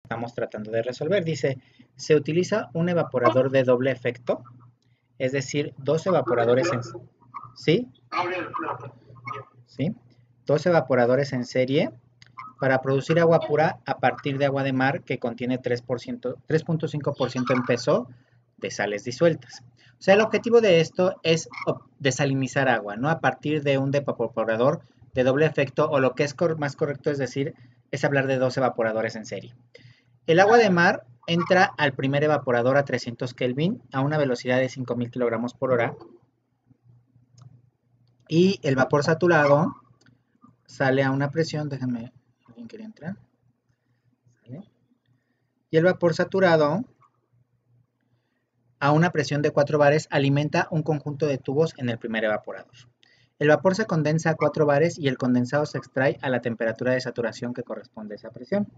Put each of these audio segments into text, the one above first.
estamos tratando de resolver. Dice, se utiliza un evaporador de doble efecto, es decir, dos evaporadores en... ¿Sí? ¿Sí? Dos evaporadores en serie para producir agua pura a partir de agua de mar que contiene 3.5% en peso de sales disueltas. O sea, el objetivo de esto es desalinizar agua, ¿no? A partir de un evaporador de doble efecto, o lo que es más correcto es decir, es hablar de dos evaporadores en serie. El agua de mar entra al primer evaporador a 300 Kelvin a una velocidad de 5000 kilogramos por hora y el vapor saturado sale a una presión, déjenme, alguien quería entrar, ¿sale? Y el vapor saturado a una presión de 4 bares alimenta un conjunto de tubos en el primer evaporador. El vapor se condensa a 4 bares y el condensado se extrae a la temperatura de saturación que corresponde a esa presión.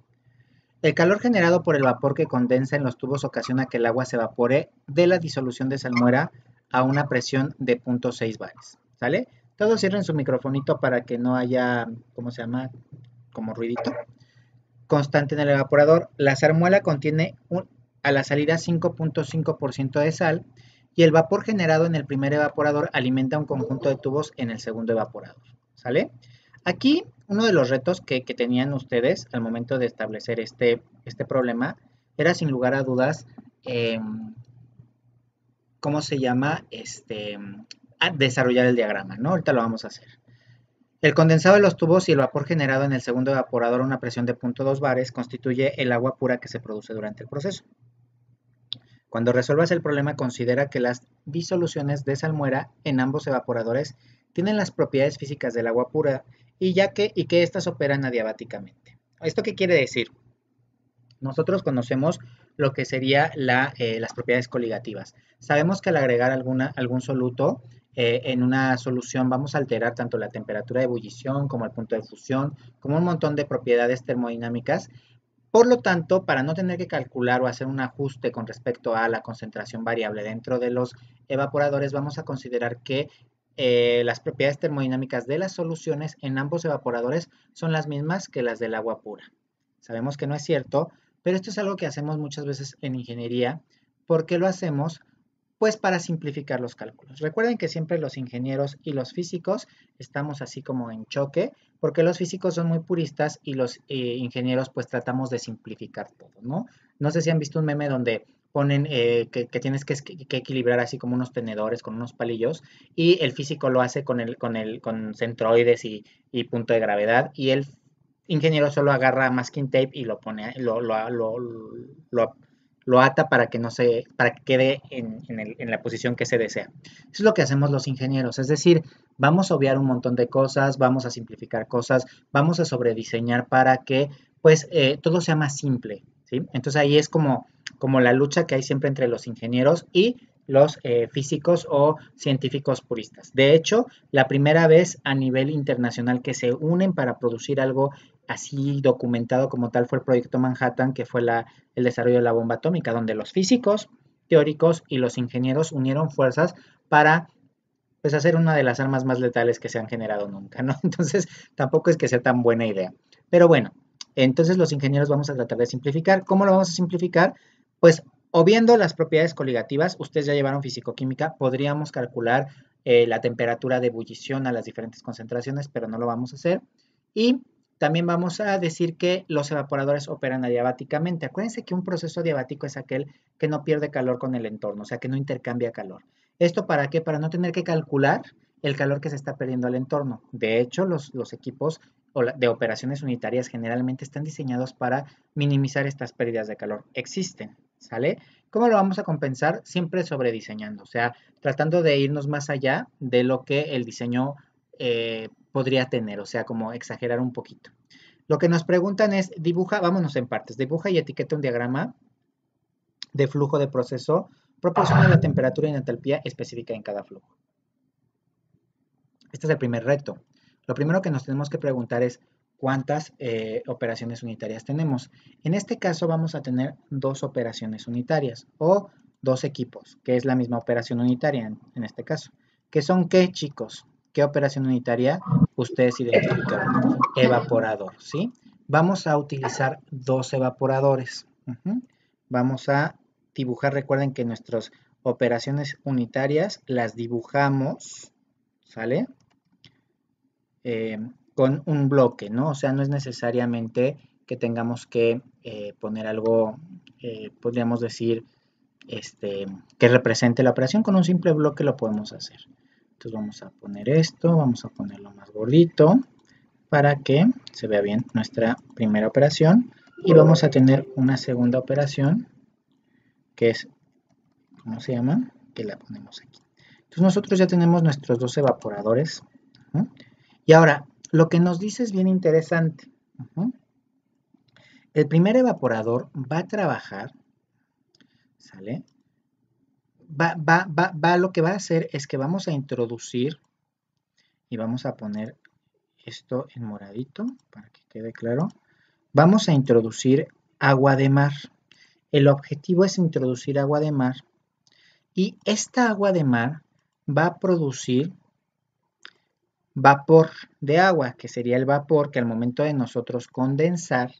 El calor generado por el vapor que condensa en los tubos ocasiona que el agua se evapore de la disolución de salmuera a una presión de 0.6 bares. ¿Sale? Todos cierren su microfonito para que no haya, ¿cómo se llama? Como ruidito. Constante en el evaporador. La salmuera contiene a la salida 5.5% de sal y el vapor generado en el primer evaporador alimenta un conjunto de tubos en el segundo evaporador. ¿Sale? Aquí uno de los retos que tenían ustedes al momento de establecer este problema era sin lugar a dudas, ¿cómo se llama? Desarrollar el diagrama, ¿no? Ahorita lo vamos a hacer. El condensado de los tubos y el vapor generado en el segundo evaporador a una presión de 0.2 bares constituye el agua pura que se produce durante el proceso. Cuando resuelvas el problema, considera que las disoluciones de salmuera en ambos evaporadores tienen las propiedades físicas del agua pura y que éstas operan adiabáticamente. ¿Esto qué quiere decir? Nosotros conocemos lo que sería las propiedades coligativas. Sabemos que al agregar algún soluto en una solución vamos a alterar tanto la temperatura de ebullición como el punto de fusión, como un montón de propiedades termodinámicas. Por lo tanto, para no tener que calcular o hacer un ajuste con respecto a la concentración variable dentro de los evaporadores, vamos a considerar que las propiedades termodinámicas de las soluciones en ambos evaporadores son las mismas que las del agua pura. Sabemos que no es cierto, pero esto es algo que hacemos muchas veces en ingeniería. ¿Por qué lo hacemos? Pues para simplificar los cálculos. Recuerden que siempre los ingenieros y los físicos estamos así como en choque, porque los físicos son muy puristas y los ingenieros pues tratamos de simplificar todo, ¿no? No sé si han visto un meme donde ponen que tienes que equilibrar así como unos tenedores con unos palillos y el físico lo hace con centroides y punto de gravedad y el ingeniero solo agarra masking tape y lo pone, lo ata para que quede en la posición que se desea. Eso es lo que hacemos los ingenieros, es decir, vamos a obviar un montón de cosas, vamos a simplificar cosas, vamos a sobrediseñar para que pues todo sea más simple, ¿sí? Entonces ahí es como la lucha que hay siempre entre los ingenieros y los físicos o científicos puristas. De hecho, la primera vez a nivel internacional que se unen para producir algo así documentado como tal fue el proyecto Manhattan, que fue el desarrollo de la bomba atómica, donde los físicos teóricos y los ingenieros unieron fuerzas para pues hacer una de las armas más letales que se han generado nunca, ¿no? Entonces tampoco es que sea tan buena idea. Pero bueno, entonces los ingenieros vamos a tratar de simplificar. ¿Cómo lo vamos a simplificar? Pues o viendo las propiedades coligativas, ustedes ya llevaron fisicoquímica, podríamos calcular la temperatura de ebullición a las diferentes concentraciones, pero no lo vamos a hacer. Y también vamos a decir que los evaporadores operan adiabáticamente. Acuérdense que un proceso adiabático es aquel que no pierde calor con el entorno, o sea, que no intercambia calor. ¿Esto para qué? Para no tener que calcular el calor que se está perdiendo al entorno. De hecho, los equipos de operaciones unitarias generalmente están diseñados para minimizar estas pérdidas de calor. Existen, ¿sale? ¿Cómo lo vamos a compensar? Siempre sobrediseñando, o sea, tratando de irnos más allá de lo que el diseño podría tener, o sea, como exagerar un poquito. Lo que nos preguntan es, dibuja, vámonos en partes, dibuja y etiqueta un diagrama de flujo de proceso, proporciona la temperatura y la entalpía específica en cada flujo. Este es el primer reto. Lo primero que nos tenemos que preguntar es cuántas operaciones unitarias tenemos. En este caso vamos a tener dos operaciones unitarias o dos equipos, que es la misma operación unitaria en este caso. ¿Qué son qué, chicos? ¿Qué operación unitaria ustedes identificaron? Evaporador, ¿sí? vamos a utilizar dos evaporadores. Vamos a dibujar, recuerden que nuestras operaciones unitarias las dibujamos, ¿sale? Con un bloque, ¿no? O sea, no es necesariamente que tengamos que poner algo, podríamos decir, que represente la operación. Con un simple bloque lo podemos hacer. Entonces vamos a poner esto, vamos a ponerlo más gordito para que se vea bien nuestra primera operación. Y vamos a tener una segunda operación que es, ¿cómo se llama? Que la ponemos aquí. Entonces nosotros ya tenemos nuestros dos evaporadores. Y ahora, lo que nos dice es bien interesante. El primer evaporador va a trabajar, ¿sale? Lo que va a hacer es que vamos a introducir y vamos a poner esto en moradito para que quede claro. Vamos a introducir agua de mar. El objetivo es introducir agua de mar y esta agua de mar va a producir vapor de agua, que sería el vapor que al momento de nosotros condensar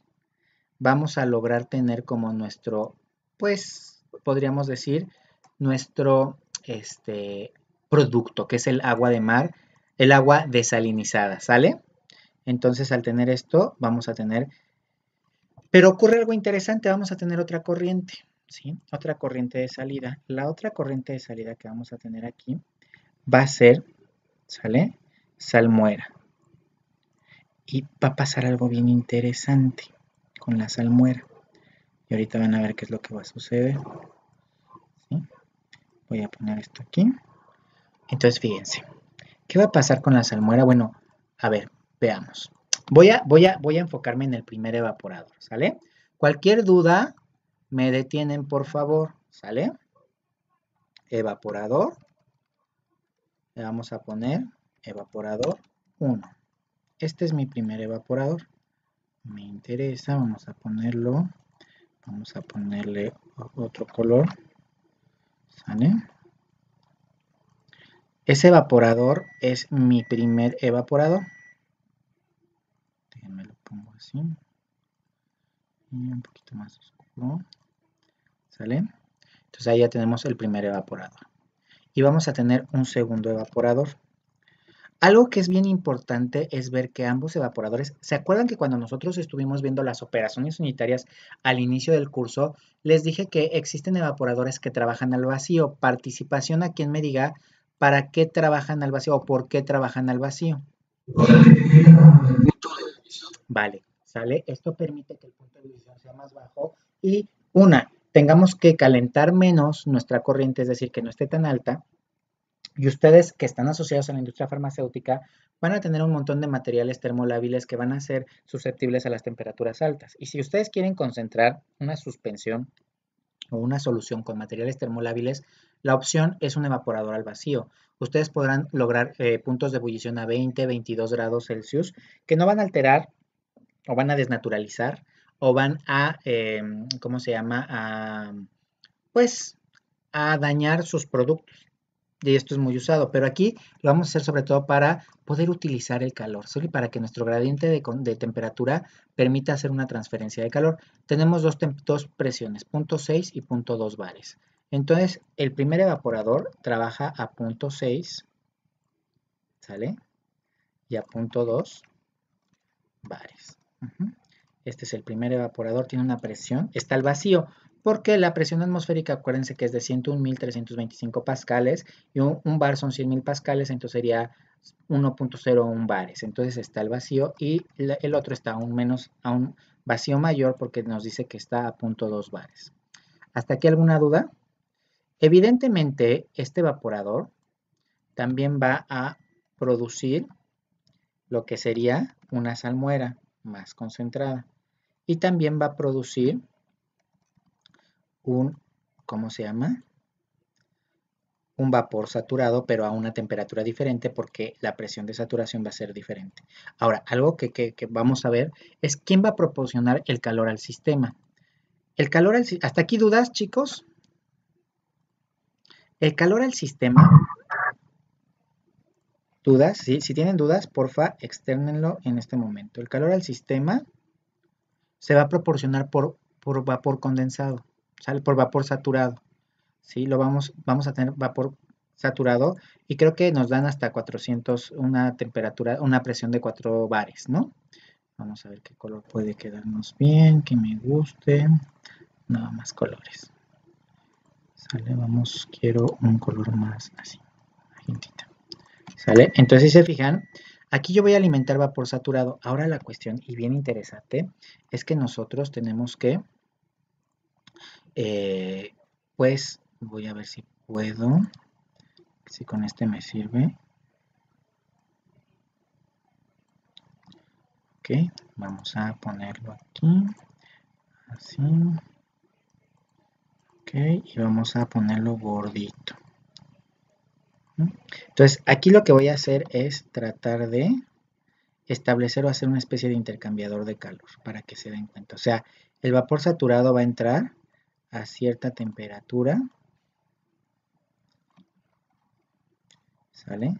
vamos a lograr tener como nuestro, pues podríamos decir, nuestro producto, que es el agua de mar, el agua desalinizada, ¿sale? Entonces al tener esto vamos a tener, pero ocurre algo interesante, vamos a tener otra corriente, ¿sí? Otra corriente de salida. La otra corriente de salida que vamos a tener aquí va a ser, ¿sale? Salmuera. Y va a pasar algo bien interesante con la salmuera. Y ahorita van a ver qué es lo que va a suceder. ¿Sí? Voy a poner esto aquí. Entonces, fíjense. ¿Qué va a pasar con la salmuera? Bueno, a ver, veamos. Voy a enfocarme en el primer evaporador, ¿sale? Cualquier duda, me detienen, por favor, ¿sale? Evaporador. Le vamos a poner evaporador 1. Este es mi primer evaporador. Me interesa, vamos a ponerlo. Vamos a ponerle otro color. ¿Sale? Ese evaporador es mi primer evaporador. Déjenme lo pongo así. Y un poquito más oscuro. ¿Sale? Entonces ahí ya tenemos el primer evaporador. Y vamos a tener un segundo evaporador. Algo que es bien importante es ver que ambos evaporadores, ¿se acuerdan que cuando nosotros estuvimos viendo las operaciones unitarias al inicio del curso, les dije que existen evaporadores que trabajan al vacío? Participación a quien me diga para qué trabajan al vacío o por qué trabajan al vacío. Vale, ¿sale? Esto permite que el punto de ebullición sea más bajo y tengamos que calentar menos nuestra corriente, es decir, que no esté tan alta. Y ustedes que están asociados a la industria farmacéutica van a tener un montón de materiales termolábiles que van a ser susceptibles a las temperaturas altas. Y si ustedes quieren concentrar una suspensión o una solución con materiales termolábiles, la opción es un evaporador al vacío. Ustedes podrán lograr puntos de ebullición a 20, 22 grados Celsius que no van a alterar o van a desnaturalizar o van a, ¿cómo se llama? Pues, a dañar sus productos. Y esto es muy usado, pero aquí lo vamos a hacer sobre todo para poder utilizar el calor, ¿sí? Para que nuestro gradiente de temperatura permita hacer una transferencia de calor. Tenemos dos presiones, punto 6 y punto 2 bares. Entonces, el primer evaporador trabaja a punto 6, ¿sale? Y a punto 2 bares. Este es el primer evaporador, tiene una presión, está al vacío, porque la presión atmosférica, acuérdense que es de 101.325 pascales y un bar son 100.000 pascales, entonces sería 1.01 bares. Entonces está al vacío y el otro está aún menos, a un vacío mayor porque nos dice que está a 0.2 bares. ¿Hasta aquí alguna duda? Evidentemente, este evaporador también va a producir lo que sería una salmuera más concentrada. Y también va a producir un, ¿cómo se llama? Un vapor saturado, pero a una temperatura diferente porque la presión de saturación va a ser diferente. Ahora, algo que vamos a ver es quién va a proporcionar el calor al sistema. El calor ¿hasta aquí dudas, chicos? El calor al sistema, dudas, ¿sí? Si tienen dudas, porfa, externenlo en este momento. El calor al sistema se va a proporcionar por vapor condensado, ¿sale? Por vapor saturado, ¿sí? Vamos a tener vapor saturado y creo que nos dan hasta 400, una temperatura, una presión de 4 bares, ¿no? Vamos a ver qué color puede quedarnos bien, que me guste. Nada más colores. ¿Sale? Vamos, quiero un color más así, magentita. ¿Sale? Entonces, si se fijan, aquí yo voy a alimentar vapor saturado. Ahora la cuestión, y bien interesante, es que nosotros tenemos que, pues, voy a ver si puedo, si con este me sirve. Ok, vamos a ponerlo aquí, así. Ok, y vamos a ponerlo gordito. Entonces, aquí lo que voy a hacer es tratar de establecer o hacer una especie de intercambiador de calor para que se den cuenta. O sea, el vapor saturado va a entrar a cierta temperatura, ¿sale?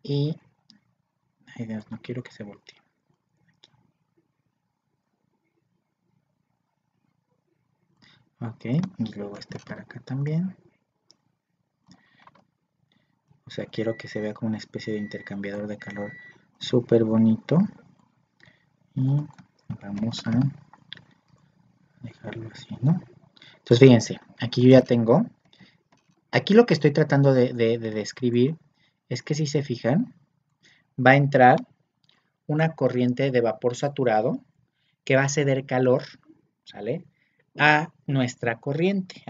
Y, ay Dios, no quiero que se voltee. Ok, y luego este para acá también. O sea, quiero que se vea como una especie de intercambiador de calor súper bonito. Y vamos a dejarlo así, ¿no? Entonces, fíjense, aquí yo ya tengo. Aquí lo que estoy tratando de describir es que si se fijan, va a entrar una corriente de vapor saturado que va a ceder calor, ¿sale? A nuestra corriente,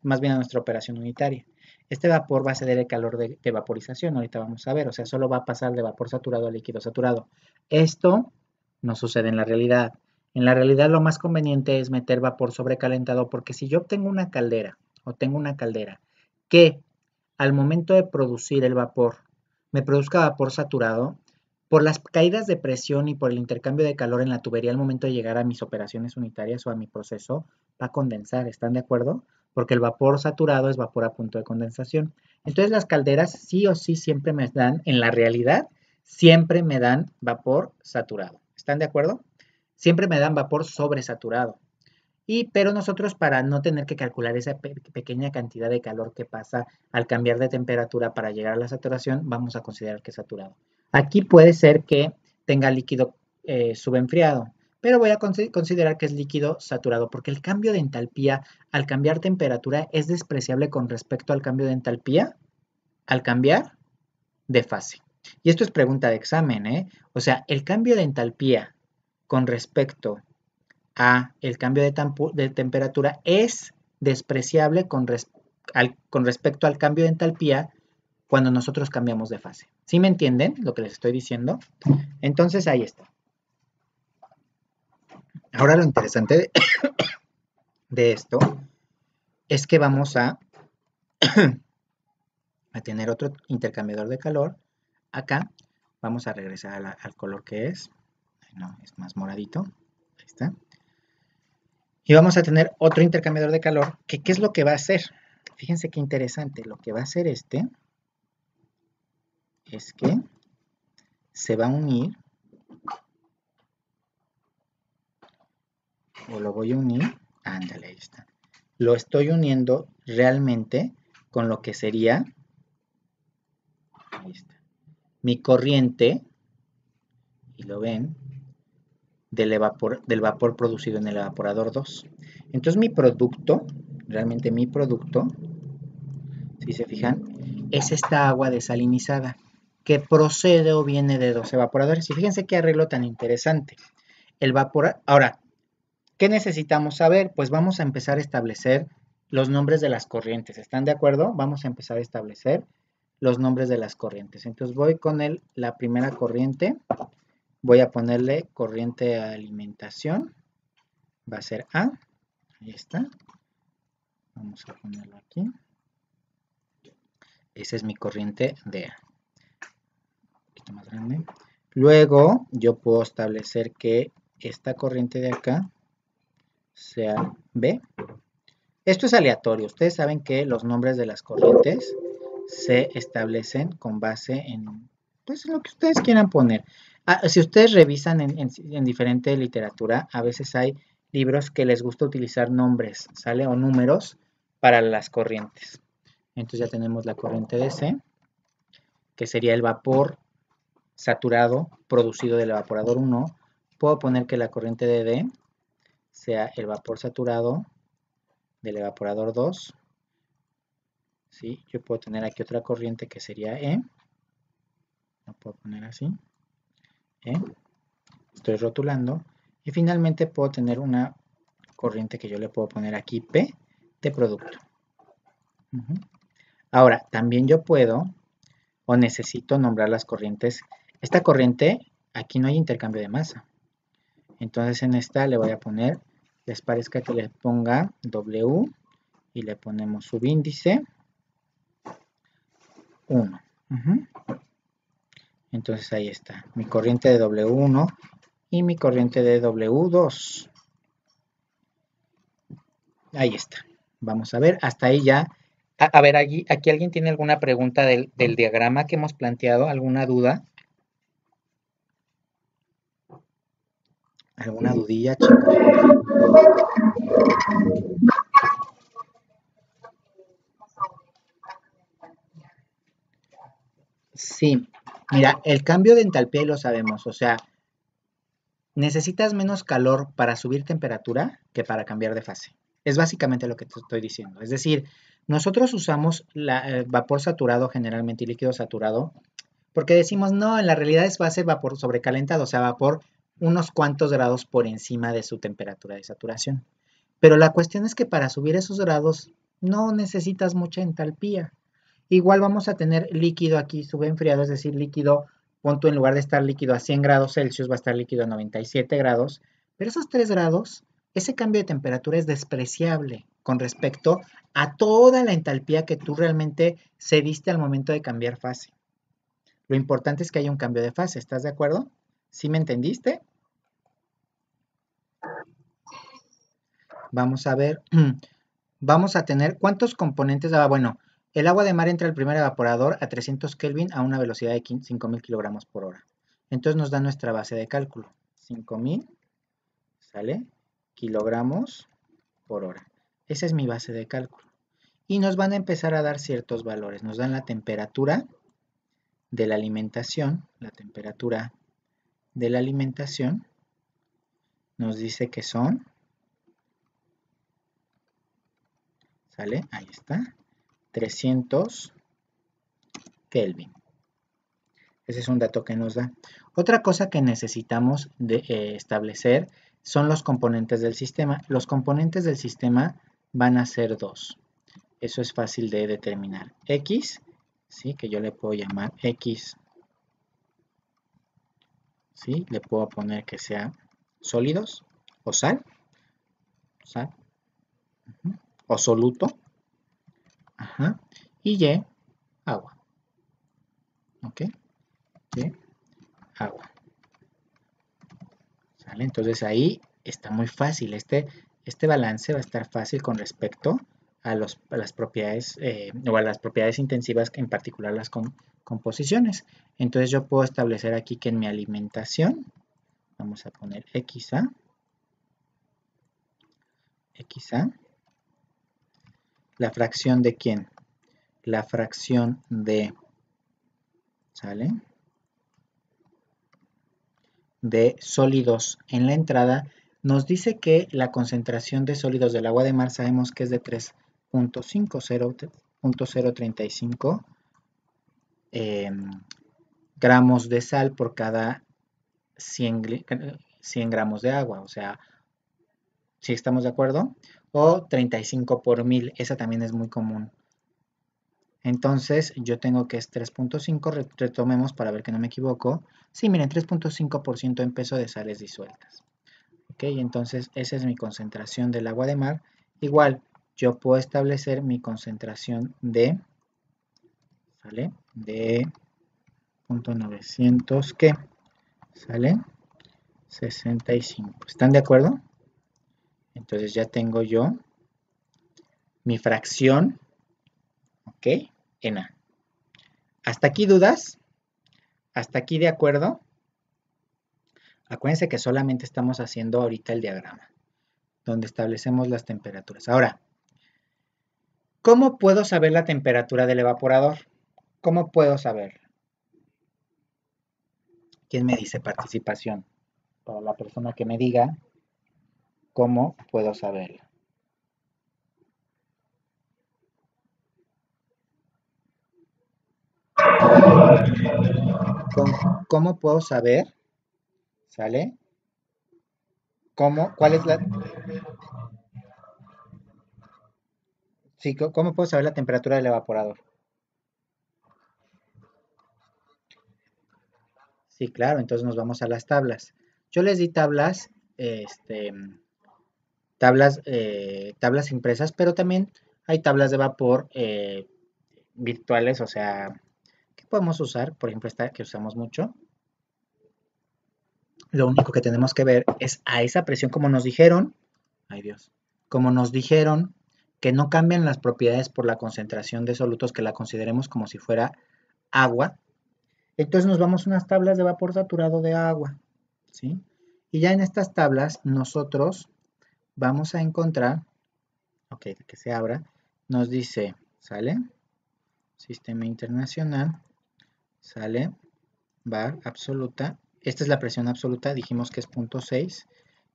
más bien a nuestra operación unitaria. Este vapor va a ceder el calor de vaporización, ahorita vamos a ver, o sea, solo va a pasar de vapor saturado a líquido saturado. Esto no sucede en la realidad. En la realidad lo más conveniente es meter vapor sobrecalentado porque si yo tengo una caldera o tengo una caldera que al momento de producir el vapor me produzca vapor saturado, por las caídas de presión y por el intercambio de calor en la tubería al momento de llegar a mis operaciones unitarias o a mi proceso, va a condensar, ¿están de acuerdo? Porque el vapor saturado es vapor a punto de condensación. Entonces las calderas sí o sí siempre me dan, en la realidad, siempre me dan vapor saturado. ¿Están de acuerdo? Siempre me dan vapor sobresaturado. Pero nosotros para no tener que calcular esa pequeña cantidad de calor que pasa al cambiar de temperatura para llegar a la saturación, vamos a considerar que es saturado. Aquí puede ser que tenga líquido subenfriado, pero voy a considerar que es líquido saturado porque el cambio de entalpía al cambiar temperatura es despreciable con respecto al cambio de entalpía al cambiar de fase. Y esto es pregunta de examen, ¿eh? O sea, el cambio de entalpía con respecto a el cambio de temperatura es despreciable con respecto al cambio de entalpía cuando nosotros cambiamos de fase. ¿Sí me entienden lo que les estoy diciendo? Entonces ahí está. Ahora lo interesante de esto es que vamos a tener otro intercambiador de calor. Acá vamos a regresar al color que es. No, es más moradito. Ahí está. Y vamos a tener otro intercambiador de calor, que ¿qué es lo que va a hacer? Fíjense qué interesante. Lo que va a hacer este es que se va a unir, o lo voy a unir, ándale, ahí está. Lo estoy uniendo realmente con lo que sería, ahí está, mi corriente, y lo ven, del vapor producido en el evaporador 2. Entonces mi producto, realmente mi producto, si se fijan, es esta agua desalinizada que procede o viene de 2 evaporadores. Y fíjense qué arreglo tan interesante. El vapor, ahora, ¿qué necesitamos saber? Pues vamos a empezar a establecer los nombres de las corrientes. ¿Están de acuerdo? Vamos a empezar a establecer los nombres de las corrientes. Entonces voy con la primera corriente. Voy a ponerle corriente de alimentación. Va a ser A. Ahí está. Vamos a ponerlo aquí. Esa es mi corriente de A. Un poquito más grande. Luego yo puedo establecer que esta corriente de acá sea B. Esto es aleatorio. Ustedes saben que los nombres de las corrientes se establecen con base en, pues, lo que ustedes quieran poner. Si ustedes revisan en diferente literatura, a veces hay libros que les gusta utilizar nombres, ¿sale? O números para las corrientes. Entonces ya tenemos la corriente DC, que sería el vapor saturado producido del evaporador 1. Puedo poner que la corriente de D sea el vapor saturado del evaporador 2. ¿Sí? Yo puedo tener aquí otra corriente que sería E. Lo puedo poner así. E. Estoy rotulando. Y finalmente puedo tener una corriente que yo le puedo poner aquí P de producto. Ahora, también yo puedo o necesito nombrar las corrientes. Esta corriente, aquí no hay intercambio de masa. Entonces en esta le voy a poner, les parezca que le ponga W y le ponemos subíndice 1. Entonces ahí está, mi corriente de W1 y mi corriente de W2. Ahí está. Vamos a ver, hasta ahí ya. A ver, aquí alguien tiene alguna pregunta del diagrama que hemos planteado, alguna duda. ¿Alguna dudilla, chicos? Sí, mira, el cambio de entalpía lo sabemos, o sea, necesitas menos calor para subir temperatura que para cambiar de fase. Es básicamente lo que te estoy diciendo. Es decir, nosotros usamos vapor saturado generalmente y líquido saturado porque decimos, no, en la realidad va a ser vapor sobrecalentado, o sea, vapor unos cuantos grados por encima de su temperatura de saturación. Pero la cuestión es que para subir esos grados no necesitas mucha entalpía. Igual vamos a tener líquido aquí subenfriado, es decir, líquido, punto en lugar de estar líquido a 100 grados Celsius, va a estar líquido a 97 grados, pero esos 3 grados, ese cambio de temperatura es despreciable con respecto a toda la entalpía que tú realmente cediste al momento de cambiar fase. Lo importante es que haya un cambio de fase, ¿estás de acuerdo? ¿Sí me entendiste? Vamos a ver, vamos a tener, ¿cuántos componentes? Bueno, el agua de mar entra al primer evaporador a 300 Kelvin a una velocidad de 5.000 kilogramos por hora. Entonces nos da nuestra base de cálculo. 5.000, ¿sale? Kilogramos por hora. Esa es mi base de cálculo. Y nos van a empezar a dar ciertos valores. Nos dan la temperatura de la alimentación. La temperatura de la alimentación nos dice que son, ¿sale? Ahí está. 300 Kelvin. Ese es un dato que nos da. Otra cosa que necesitamos establecer son los componentes del sistema. Los componentes del sistema van a ser dos. Eso es fácil de determinar. X, ¿sí? Que yo le puedo llamar X, ¿sí? Le puedo poner que sea sólidos o sal, o soluto, ajá, y Y, agua, ¿ok? Y, agua. ¿Sale? Entonces ahí está muy fácil. Este balance va a estar fácil con respecto a las propiedades o a las propiedades intensivas, en particular las composiciones. Entonces yo puedo establecer aquí que en mi alimentación, vamos a poner XA, la fracción de ¿quién? La fracción de, ¿sale? De sólidos en la entrada, nos dice que la concentración de sólidos del agua de mar sabemos que es de 3.035 gramos de sal por cada 100 gramos de agua, o sea, si estamos de acuerdo, o 35 por 1000, esa también es muy común. Entonces yo tengo que es 3.5, retomemos para ver que no me equivoco. Sí, miren, 3.5% en peso de sales disueltas. Ok, entonces esa es mi concentración del agua de mar. Igual, yo puedo establecer mi concentración de, ¿sale? De 0.900, ¿qué? ¿Sale? 65. ¿Están de acuerdo? Entonces ya tengo yo mi fracción, ¿ok? En A. ¿Hasta aquí dudas? ¿Hasta aquí de acuerdo? Acuérdense que solamente estamos haciendo ahorita el diagrama, donde establecemos las temperaturas. Ahora, ¿cómo puedo saber la temperatura del evaporador? ¿Cómo puedo saber? ¿Quién me dice participación? Para la persona que me diga, ¿cómo puedo saberlo? ¿Cómo puedo saber? ¿Sale? ¿Cuál es la... Sí, ¿cómo puedo saber la temperatura del evaporador? Sí, claro, entonces nos vamos a las tablas. Yo les di tablas, tablas impresas, pero también hay tablas de vapor virtuales, o sea, que podemos usar, por ejemplo, esta que usamos mucho. Lo único que tenemos que ver es a esa presión, como nos dijeron, ay Dios, como nos dijeron que no cambian las propiedades por la concentración de solutos, que la consideremos como si fuera agua. Entonces nos vamos a unas tablas de vapor saturado de agua, ¿sí? Y ya en estas tablas nosotros vamos a encontrar, ok, que se abra, nos dice, ¿sale? Sistema internacional, ¿sale? Bar absoluta. Esta es la presión absoluta, dijimos que es 0.6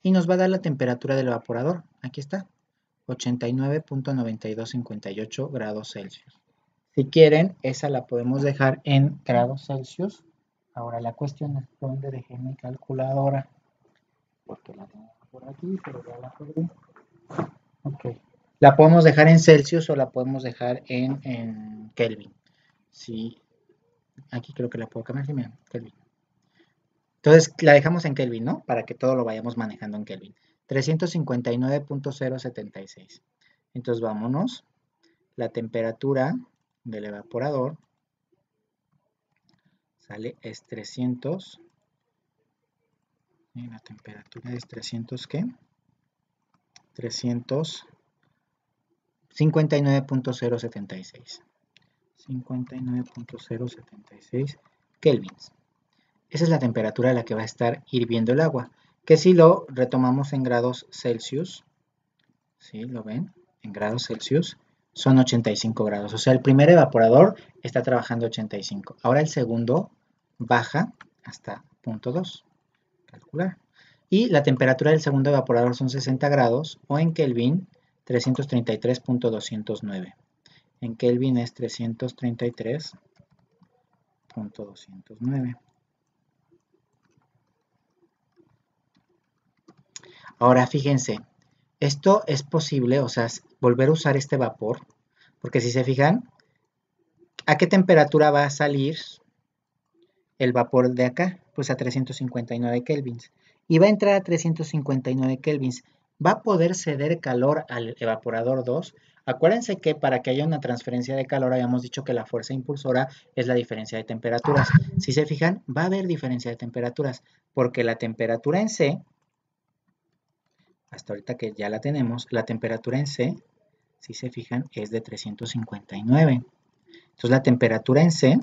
y nos va a dar la temperatura del evaporador. Aquí está, 89.9258 grados Celsius. Si quieren, esa la podemos dejar en grados Celsius. Ahora la cuestión es dónde dejé mi calculadora, porque la tengo por aquí, pero ya la perdí. Ok. La podemos dejar en Celsius o la podemos dejar en Kelvin. Sí, aquí creo que la puedo cambiar. Sí, mira, Kelvin. Entonces la dejamos en Kelvin, ¿no? Para que todo lo vayamos manejando en Kelvin. 359.076. Entonces vámonos. La temperatura del evaporador sale es 300. Y la temperatura es 300, ¿qué? 359.076. 59.076 kelvins. Esa es la temperatura a la que va a estar hirviendo el agua. Que si lo retomamos en grados Celsius, ¿sí? ¿Lo ven? En grados Celsius son 85 grados. O sea, el primer evaporador está trabajando 85. Ahora el segundo baja hasta 0.2. Calcular. Y la temperatura del segundo evaporador son 60 grados o en Kelvin 333.209. En Kelvin es 333.209. Ahora fíjense, esto es posible, o sea, volver a usar este vapor, porque si se fijan, ¿a qué temperatura va a salir el vapor de acá? Pues a 359 kelvins. Y va a entrar a 359 kelvins. ¿Va a poder ceder calor al evaporador 2? Acuérdense que para que haya una transferencia de calor habíamos dicho que la fuerza impulsora es la diferencia de temperaturas. Si se fijan, va a haber diferencia de temperaturas, porque la temperatura en C, hasta ahorita que ya la tenemos, la temperatura en C, si se fijan, es de 359. Entonces la temperatura en C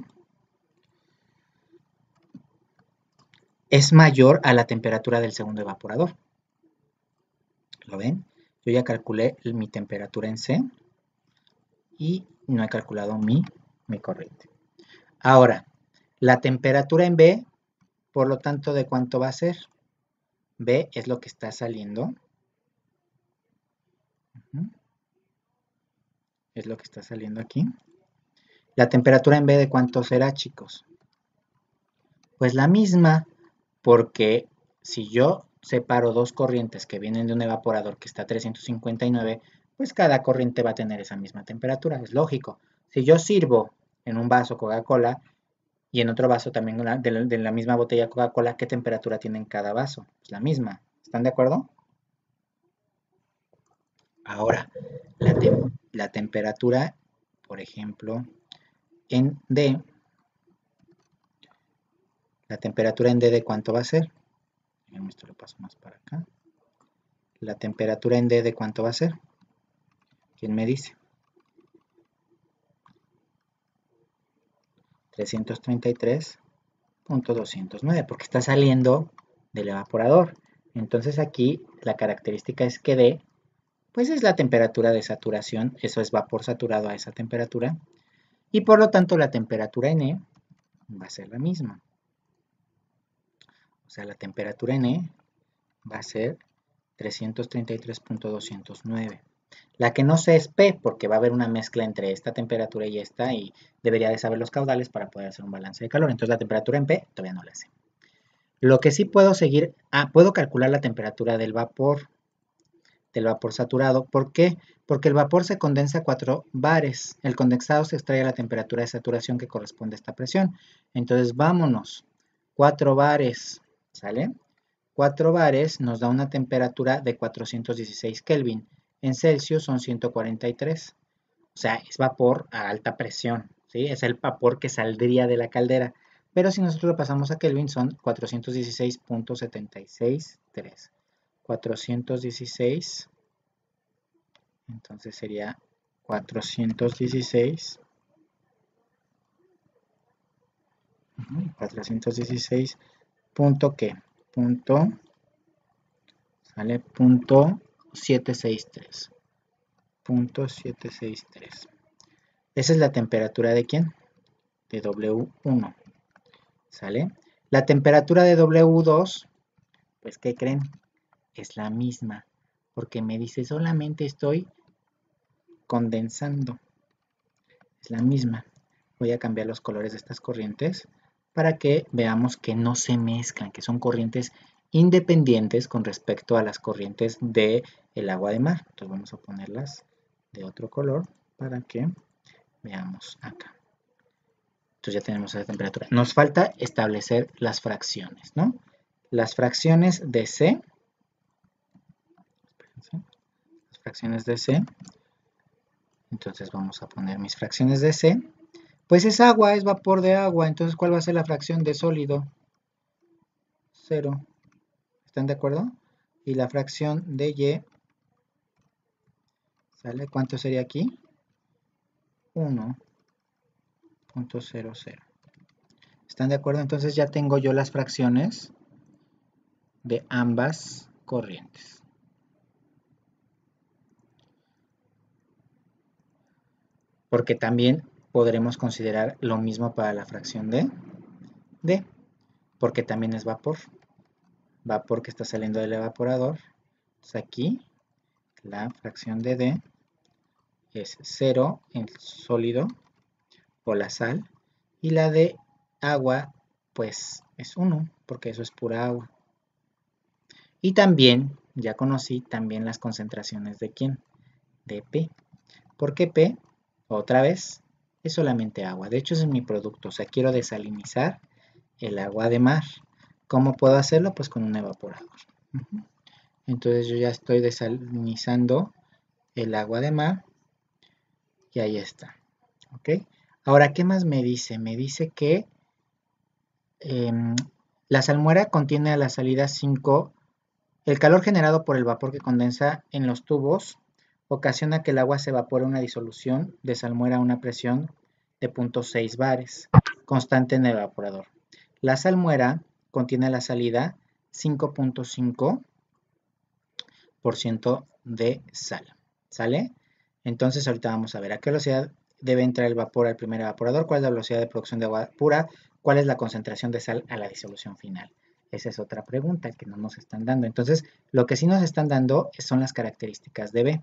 es mayor a la temperatura del segundo evaporador. ¿Lo ven? Yo ya calculé mi temperatura en C y no he calculado mi corriente. Ahora, la temperatura en B, por lo tanto, ¿de cuánto va a ser? B es lo que está saliendo. Es lo que está saliendo aquí. La temperatura en B, ¿de cuánto será, chicos? Pues la misma, porque si yo separo dos corrientes que vienen de un evaporador que está a 359, pues cada corriente va a tener esa misma temperatura, es lógico. Si yo sirvo en un vaso Coca-Cola y en otro vaso también de la misma botella Coca-Cola, ¿qué temperatura tiene en cada vaso? Es la misma. ¿Están de acuerdo? Ahora, la temperatura, por ejemplo, en D, la temperatura en D de cuánto va a ser. Esto lo paso más para acá. La temperatura en D de cuánto va a ser. ¿Quién me dice? 333.209, porque está saliendo del evaporador. Entonces aquí la característica es que D, pues es la temperatura de saturación, eso es vapor saturado a esa temperatura, y por lo tanto la temperatura en E va a ser la misma. O sea, la temperatura en E va a ser 333.209. La que no sé es P, porque va a haber una mezcla entre esta temperatura y esta, y debería de saber los caudales para poder hacer un balance de calor. Entonces la temperatura en P todavía no la sé. Lo que sí puedo seguir, puedo calcular la temperatura del vapor saturado. ¿Por qué? Porque el vapor se condensa a 4 bares. El condensado se extrae a la temperatura de saturación que corresponde a esta presión. Entonces vámonos. 4 bares, ¿sale? 4 bares nos da una temperatura de 416 Kelvin. En Celsius son 143. O sea, es vapor a alta presión, ¿sí? Es el vapor que saldría de la caldera. Pero si nosotros lo pasamos a Kelvin son 416.763. 416, entonces sería 416, 416 punto qué, punto, sale punto 763, punto 763. Esa es la temperatura de ¿quién? De W1, ¿sale? La temperatura de W2, pues ¿qué creen? Es la misma, porque me dice solamente estoy condensando. Es la misma. Voy a cambiar los colores de estas corrientes para que veamos que no se mezclan, que son corrientes independientes con respecto a las corrientes del agua de mar. Entonces vamos a ponerlas de otro color para que veamos acá. Entonces ya tenemos esa temperatura. Nos falta establecer las fracciones, ¿no? Las fracciones de C, las fracciones de C, entonces vamos a poner mis fracciones de C. Pues es agua, es vapor de agua, entonces ¿cuál va a ser la fracción de sólido? 0. ¿Están de acuerdo? Y la fracción de Y, ¿sale? ¿Cuánto sería aquí? 1.00. ¿Están de acuerdo? Entonces ya tengo yo las fracciones de ambas corrientes. Porque también podremos considerar lo mismo para la fracción de D, porque también es vapor. Vapor que está saliendo del evaporador. Entonces aquí la fracción de D es 0 en sólido o la sal, y la de agua pues es 1 porque eso es pura agua. Y también ya conocí también las concentraciones de ¿quién? De P, porque P otra vez es solamente agua. De hecho ese es mi producto, o sea, quiero desalinizar el agua de mar. ¿Cómo puedo hacerlo? Pues con un evaporador. Entonces yo ya estoy desalinizando el agua de mar y ahí está. ¿Ok? Ahora, ¿qué más me dice? Me dice que la salmuera contiene a la salida 5. El calor generado por el vapor que condensa en los tubos ocasiona que el agua se evapore a una disolución de salmuera a una presión de 0.6 bares, constante en el evaporador. La salmuera contiene a la salida 5.5% de sal. ¿Sale? Entonces ahorita vamos a ver a qué velocidad debe entrar el vapor al primer evaporador, cuál es la velocidad de producción de agua pura, cuál es la concentración de sal a la disolución final. Esa es otra pregunta que no nos están dando. Entonces, lo que sí nos están dando son las características de B,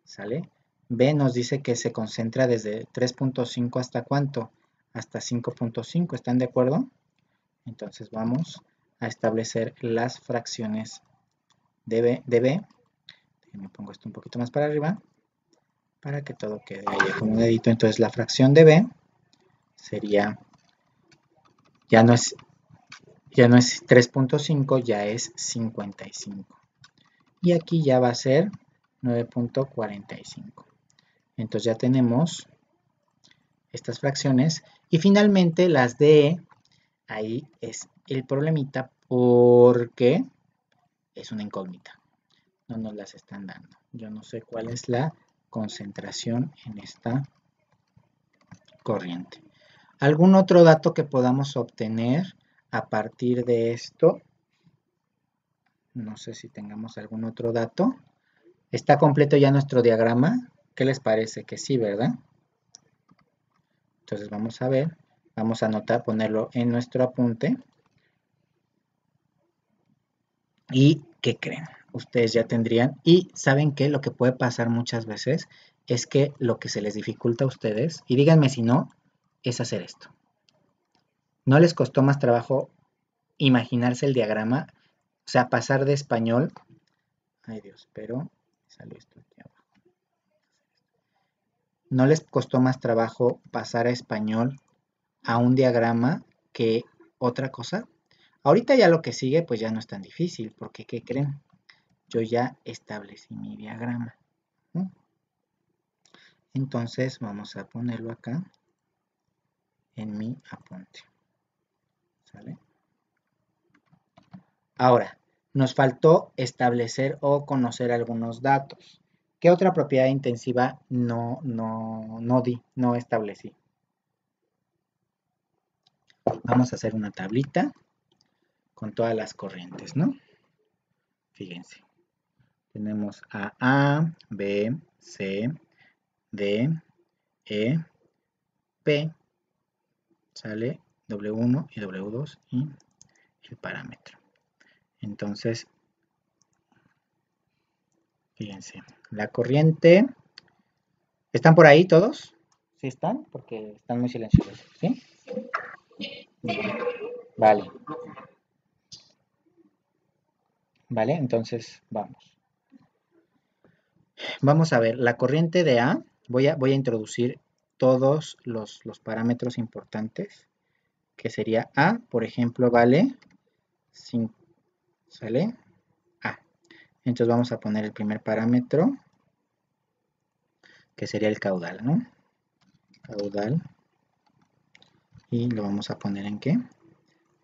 ¿sale? B nos dice que se concentra desde 3.5 hasta ¿cuánto? Hasta 5.5, ¿están de acuerdo? Entonces vamos a establecer las fracciones de B. Me pongo esto un poquito más para arriba para que todo quede ahí acomodadito. Entonces la fracción de B sería, ya no es 3.5, ya es 55. Y aquí ya va a ser 9.45. Entonces ya tenemos estas fracciones. Y finalmente las de ahí es el problemita porque es una incógnita. No nos las están dando. Yo no sé cuál es la concentración en esta corriente. ¿Algún otro dato que podamos obtener a partir de esto? No sé si tengamos algún otro dato. ¿Está completo ya nuestro diagrama? ¿Qué les parece? Que sí, ¿verdad? Entonces vamos a ver, vamos a anotar, ponerlo en nuestro apunte. ¿Y qué creen? Ustedes ya tendrían, y ¿saben qué? Lo que puede pasar muchas veces es que lo que se les dificulta a ustedes, y díganme si no, es hacer esto. ¿No les costó más trabajo imaginarse el diagrama? O sea, pasar de español, ay Dios, pero salió esto aquí abajo. ¿No les costó más trabajo pasar a español a un diagrama que otra cosa? Ahorita ya lo que sigue pues ya no es tan difícil, porque ¿qué creen? Yo ya establecí mi diagrama, ¿no? Entonces vamos a ponerlo acá en mi apunte, ¿sale? Ahora, nos faltó establecer o conocer algunos datos. ¿Qué otra propiedad intensiva no establecí? Vamos a hacer una tablita con todas las corrientes, ¿no? Fíjense. Tenemos a, B, C, D, E, P, sale W1 y W2 y el parámetro. Entonces, fíjense, la corriente, ¿están por ahí todos? ¿Sí están? Porque están muy silenciosos, ¿sí? Vale, vale, entonces vamos. Vamos a ver, la corriente de A, voy a introducir todos los parámetros importantes, que sería A, por ejemplo, vale 5, ¿sale? A. Entonces vamos a poner el primer parámetro, que sería el caudal, ¿no? Caudal. Y lo vamos a poner ¿en qué?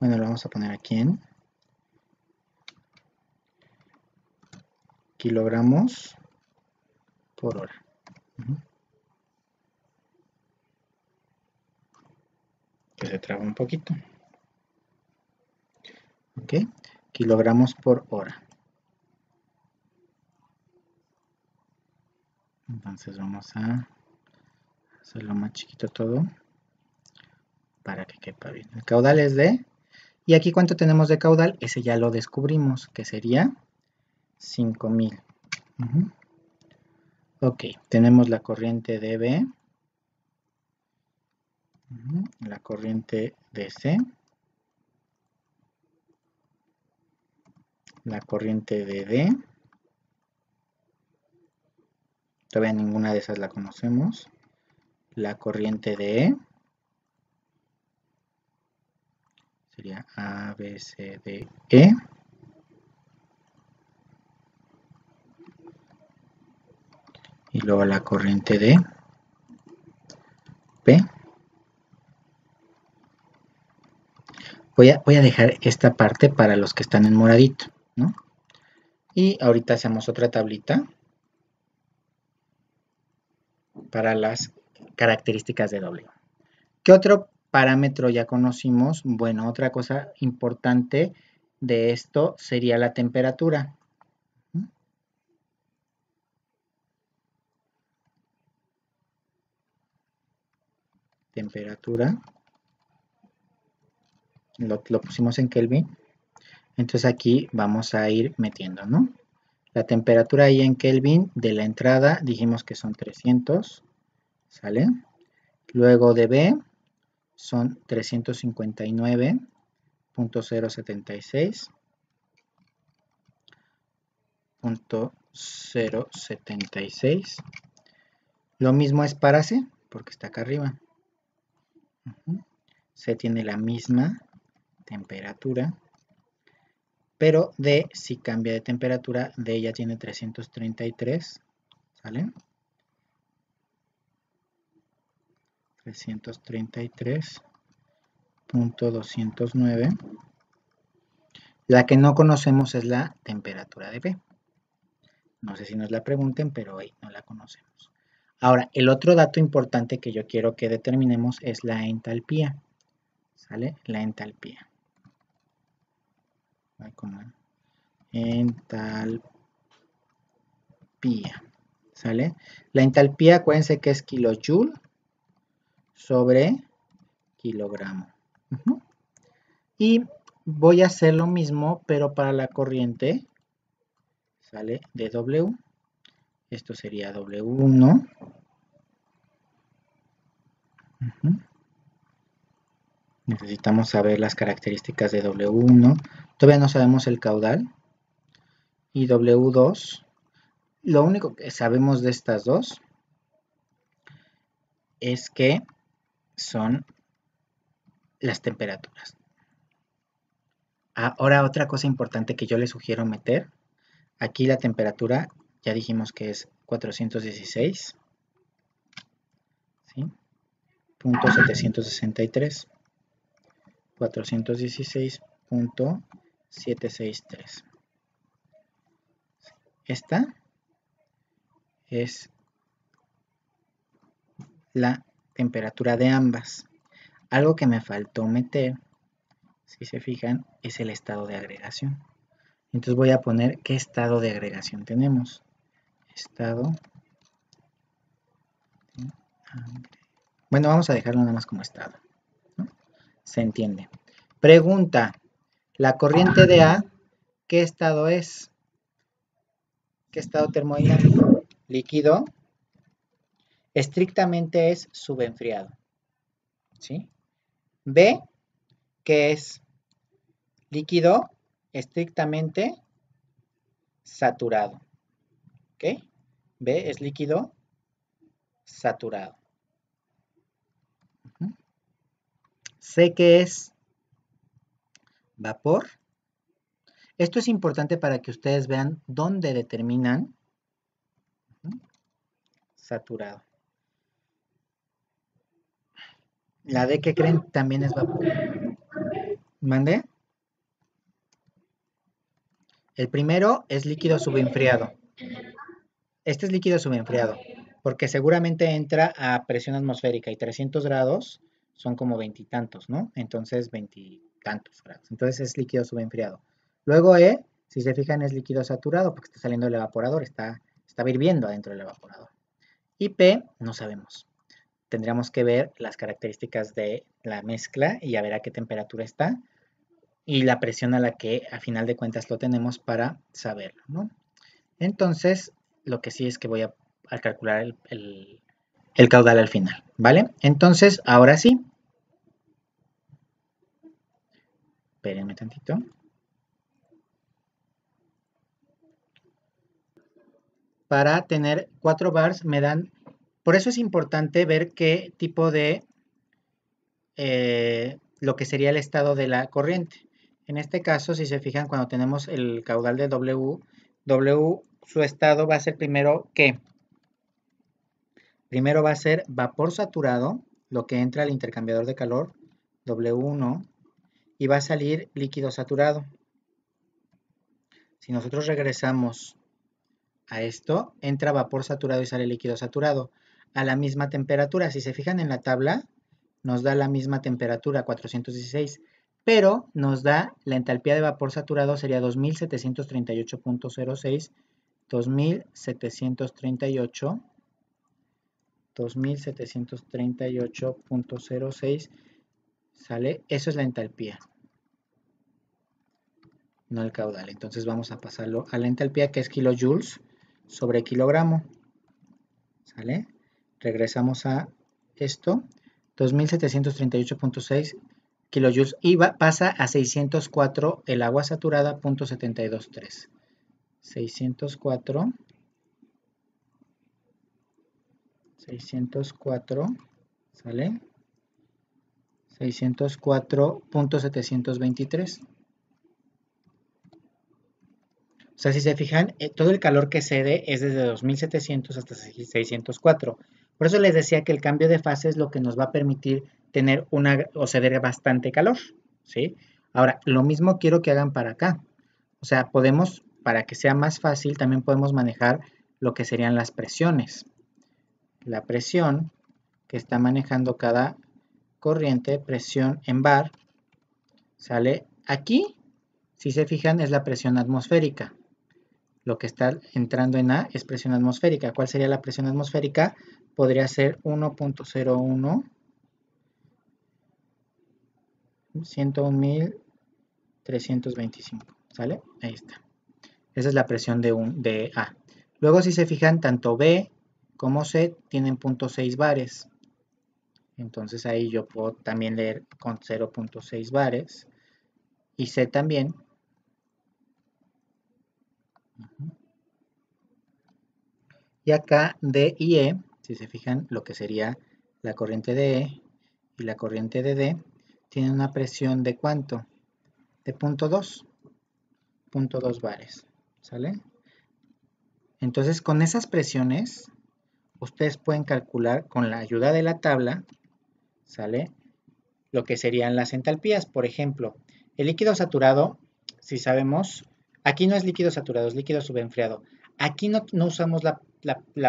Bueno, lo vamos a poner aquí en kilogramos por hora. Que se traba un poquito. ¿Ok? Kilogramos por hora. Entonces vamos a hacerlo más chiquito todo para que quepa bien. El caudal es de... ¿Y aquí cuánto tenemos de caudal? Ese ya lo descubrimos, que sería 5000. Ok, tenemos la corriente de B, la corriente de C, la corriente de D, todavía ninguna de esas la conocemos, la corriente de E, sería A, B, C, D, E, y luego la corriente de P. Voy a dejar esta parte para los que están en moradito, ¿no? Y ahorita hacemos otra tablita para las características de W. ¿Qué otro parámetro ya conocimos? Bueno, otra cosa importante de esto sería la temperatura. Temperatura. Lo pusimos en Kelvin. Entonces aquí vamos a ir metiendo, ¿no? La temperatura ahí en Kelvin de la entrada dijimos que son 300, ¿sale? Luego de B son 359.076.076. Lo mismo es para C, porque está acá arriba. C tiene la misma temperatura, pero D si cambia de temperatura, D ya tiene 333, ¿sale? 333.209. La que no conocemos es la temperatura de B. No sé si nos la pregunten, pero ahí no la conocemos. Ahora, el otro dato importante que yo quiero que determinemos es la entalpía. ¿Sale? La entalpía. entalpía, ¿sale? La entalpía, acuérdense que es kilojoule sobre kilogramo. Y voy a hacer lo mismo, pero para la corriente, ¿sale? De W. Esto sería W1. Necesitamos saber las características de W1. Todavía no sabemos el caudal. Y W2. Lo único que sabemos de estas dos es que son las temperaturas. Ahora otra cosa importante que yo les sugiero meter. Aquí la temperatura, ya dijimos que es 416. ¿Sí? Punto 763. 416.763. Esta es la temperatura de ambas. Algo que me faltó meter, si se fijan, es el estado de agregación. Entonces voy a poner qué estado de agregación tenemos. Estado. Bueno, vamos a dejarlo nada más como estado, ¿no? Se entiende. Pregunta. La corriente de A, ¿qué estado es? ¿Qué estado termodinámico? Líquido. Estrictamente es subenfriado. ¿Sí? B, ¿qué es? Líquido estrictamente saturado. ¿Ok? B es líquido saturado. C, ¿qué es? Vapor. Esto es importante para que ustedes vean dónde determinan saturado. La D, ¿qué creen? También es vapor. ¿Mande? El primero es líquido subenfriado. Este es líquido subenfriado, porque seguramente entra a presión atmosférica y 300 grados son como veintitantos, ¿no? Entonces, veintitantos grados. Entonces es líquido subenfriado. Luego E, si se fijan, es líquido saturado porque está saliendo del evaporador, está hirviendo adentro del evaporador. Y P, no sabemos. Tendríamos que ver las características de la mezcla y a ver a qué temperatura está y la presión a la que a final de cuentas lo tenemos para saberlo, ¿no? Entonces, lo que sí es que voy a calcular el caudal al final, ¿vale? Entonces, ahora sí. Espérenme tantito. Para tener 4 bars me dan... Por eso es importante ver qué tipo de... lo que sería el estado de la corriente. En este caso, si se fijan, cuando tenemos el caudal de W, su estado va a ser primero, ¿qué? Primero va a ser vapor saturado, lo que entra al intercambiador de calor, W1, y va a salir líquido saturado. Si nosotros regresamos a esto, entra vapor saturado y sale líquido saturado a la misma temperatura. Si se fijan en la tabla, nos da la misma temperatura, 416, pero nos da la entalpía de vapor saturado sería 2738.06, 2738.06, ¿sale? Eso es la entalpía, no el caudal. Entonces vamos a pasarlo a la entalpía, que es kilojoules sobre kilogramo, ¿sale? Regresamos a esto, 2738.6 kilojoules y pasa a 604 el agua saturada, 0.723. 604, ¿sale? 604.723. O sea, si se fijan, todo el calor que cede es desde 2700 hasta 604. Por eso les decía que el cambio de fase es lo que nos va a permitir tener o ceder bastante calor, ¿sí? Ahora, lo mismo quiero que hagan para acá. O sea, podemos, para que sea más fácil, también podemos manejar lo que serían las presiones. La presión que está manejando cada corriente, presión en bar, ¿sale? Aquí, Si se fijan, es la presión atmosférica. Lo que está entrando en A es presión atmosférica. ¿Cuál sería la presión atmosférica? Podría ser 1.01, 101.325, ¿sale? Ahí está. Esa es la presión de A. Luego, si se fijan, tanto B como C tienen 0.6 bares. Entonces ahí yo puedo también leer con 0.6 bares. Y C también. Y acá D y E, si se fijan, lo que sería la corriente de E y la corriente de D, tienen una presión de ¿cuánto? De 0.2 bares, ¿sale? Entonces, con esas presiones, ustedes pueden calcular con la ayuda de la tabla, ¿sale? Lo que serían las entalpías. Por ejemplo, el líquido saturado, si sabemos, aquí no es líquido saturado, es líquido subenfriado. Aquí no usamos la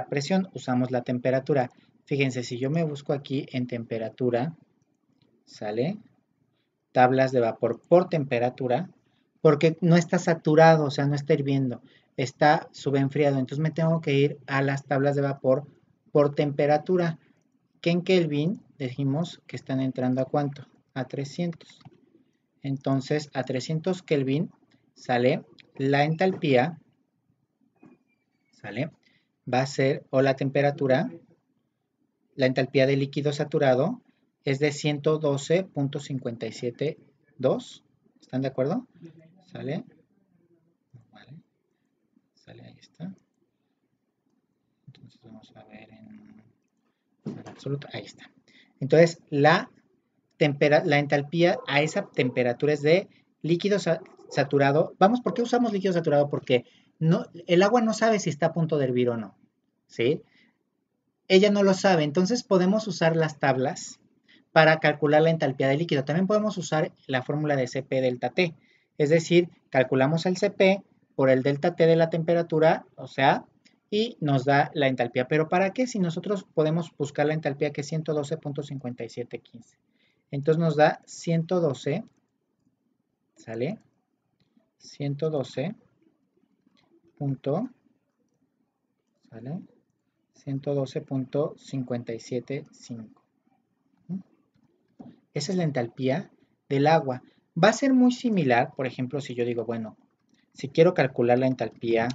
presión, usamos la temperatura. Fíjense, si yo me busco aquí en temperatura, ¿sale? Tablas de vapor por temperatura, porque no está saturado, o sea, no está hirviendo, está subenfriado. Entonces me tengo que ir a las tablas de vapor por temperatura, que en Kelvin dijimos que están entrando ¿a cuánto? A 300. Entonces, a 300 Kelvin sale la entalpía, ¿sale? Va a ser, o la temperatura, la entalpía del líquido saturado es de 112.572. ¿Están de acuerdo? ¿Sale? Vale. Sale, ahí está. Entonces vamos a ver en absoluto. Ahí está. Entonces, la entalpía a esa temperatura es de líquido saturado. Vamos, ¿por qué usamos líquido saturado? Porque no, el agua no sabe si está a punto de hervir o no, ¿sí? Ella no lo sabe, entonces podemos usar las tablas para calcular la entalpía del líquido. También podemos usar la fórmula de Cp delta T, es decir, calculamos el Cp por el delta T de la temperatura, o sea, y nos da la entalpía. ¿Pero para qué? Si nosotros podemos buscar la entalpía, que es 112.5715. Entonces nos da 112, ¿sale? 112 punto, ¿sale? 112.575. Esa es la entalpía del agua. Va a ser muy similar, por ejemplo, si yo digo, bueno, si quiero calcular la entalpía,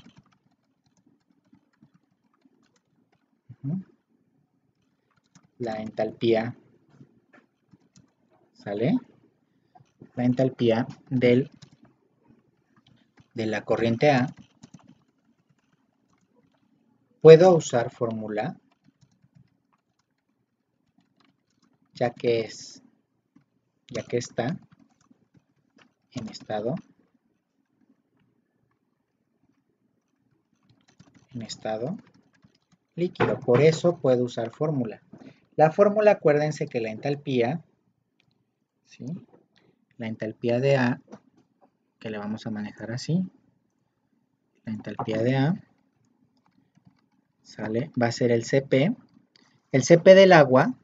¿sale? La entalpía de la corriente A, puedo usar fórmula, ya que está en estado líquido. Por eso puedo usar fórmula. La fórmula, acuérdense que la entalpía, ¿sí? La entalpía de A, que le vamos a manejar así, la entalpía de A, ¿sale? Va a ser el Cp del agua,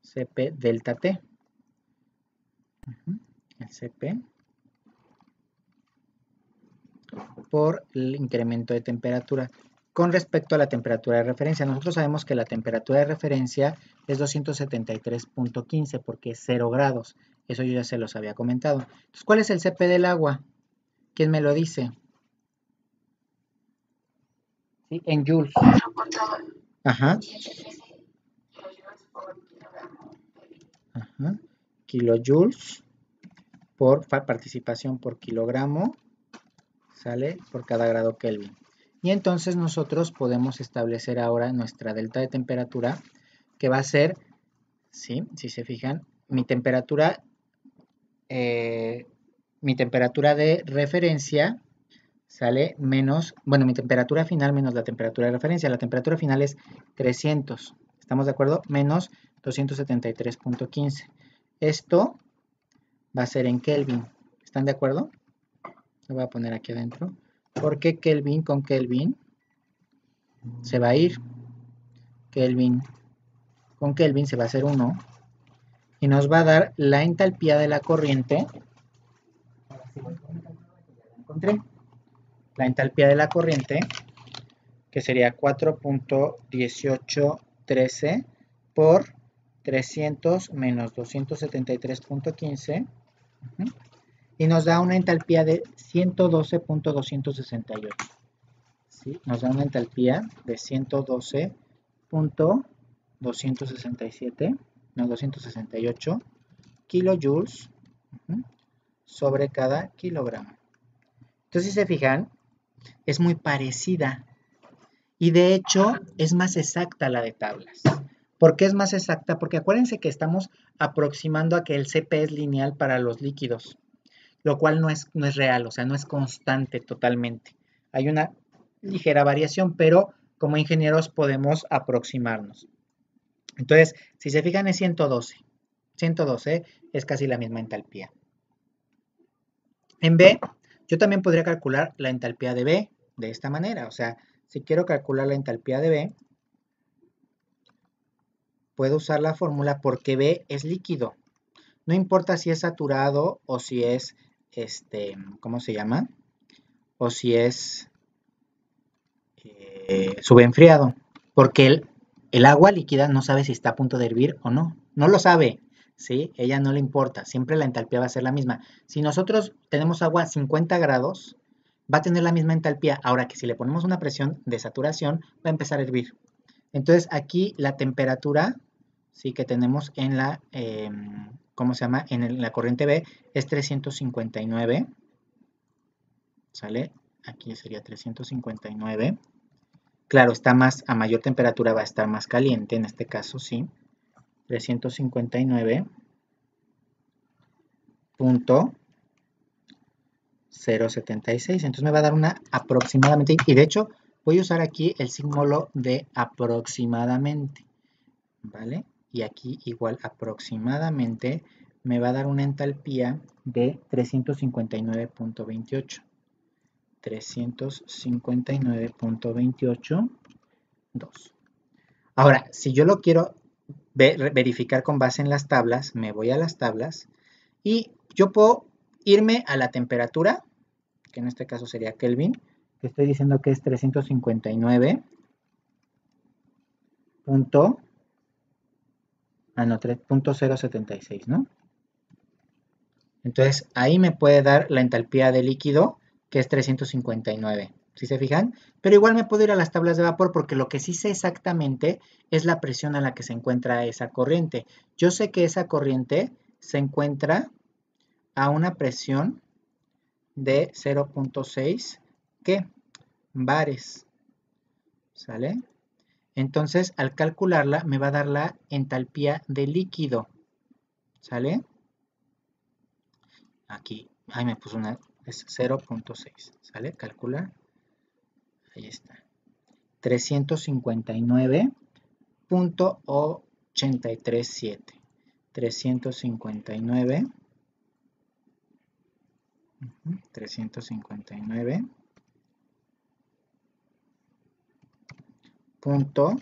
Cp delta T. El Cp por el incremento de temperatura. Con respecto a la temperatura de referencia, nosotros sabemos que la temperatura de referencia es 273.15 porque es 0 grados. Eso yo ya se los había comentado. Entonces, ¿cuál es el Cp del agua? ¿Quién me lo dice? ¿Sí? En joules. Ajá. Ajá. Kilojoules por participación por kilogramo, ¿sale? Por cada grado Kelvin. Y entonces nosotros podemos establecer ahora nuestra delta de temperatura, que va a ser, ¿sí? Si se fijan, mi temperatura de referencia sale menos, bueno, mi temperatura final menos la temperatura de referencia. La temperatura final es 300, ¿estamos de acuerdo? Menos 273.15. Esto va a ser en Kelvin, ¿están de acuerdo? Lo voy a poner aquí adentro, porque Kelvin con Kelvin se va a ir. Kelvin con Kelvin se va a hacer 1 y nos va a dar la entalpía de la corriente. encontré. La entalpía de la corriente, que sería 4.1813 por 300 menos 273.15, y nos da una entalpía de 112.268. ¿Sí? Nos da una entalpía de 112.267, no, 268 kilojoules sobre cada kilogramo. Entonces, si se fijan, es muy parecida y de hecho es más exacta la de tablas. ¿Por qué es más exacta? Porque acuérdense que estamos aproximando a que el CP es lineal para los líquidos, lo cual no es real, o sea, no es constante totalmente. Hay una ligera variación, pero como ingenieros podemos aproximarnos. Entonces, si se fijan es 112. 112 es casi la misma entalpía. En B, yo también podría calcular la entalpía de B de esta manera. O sea, si quiero calcular la entalpía de B, puedo usar la fórmula porque B es líquido. No importa si es saturado o si es, ¿cómo se llama? O si es subenfriado. Porque el agua líquida no sabe si está a punto de hervir o no. No lo sabe. ¿Sí? Ella no le importa, siempre la entalpía va a ser la misma. Si nosotros tenemos agua a 50 grados, va a tener la misma entalpía. Ahora que si le ponemos una presión de saturación, va a empezar a hervir. Entonces aquí la temperatura, sí, que tenemos en la, ¿cómo se llama? En la corriente B es 359, ¿sale? Aquí sería 359. Claro, está más, a mayor temperatura va a estar más caliente, en este caso, sí. 359.076, entonces me va a dar una aproximadamente, y de hecho voy a usar aquí el símbolo de aproximadamente, ¿vale? Y aquí igual aproximadamente me va a dar una entalpía de 359.28. 359.28, 2. Ahora, si yo lo quiero verificar con base en las tablas, me voy a las tablas y yo puedo irme a la temperatura, que en este caso sería Kelvin, que estoy diciendo que es 359. No, 3.076, ¿no? Entonces, ahí me puede dar la entalpía de líquido, que es 359. ¿Sí se fijan? Pero igual me puedo ir a las tablas de vapor porque lo que sí sé exactamente es la presión a la que se encuentra esa corriente. Yo sé que esa corriente se encuentra a una presión de 0.6, ¿qué? Bares, ¿sale? Entonces, al calcularla, me va a dar la entalpía de líquido, ¿sale? Aquí, ahí me puso una, es 0.6, ¿sale? Calcular, ahí está. 359.837. 359. 359. Punto,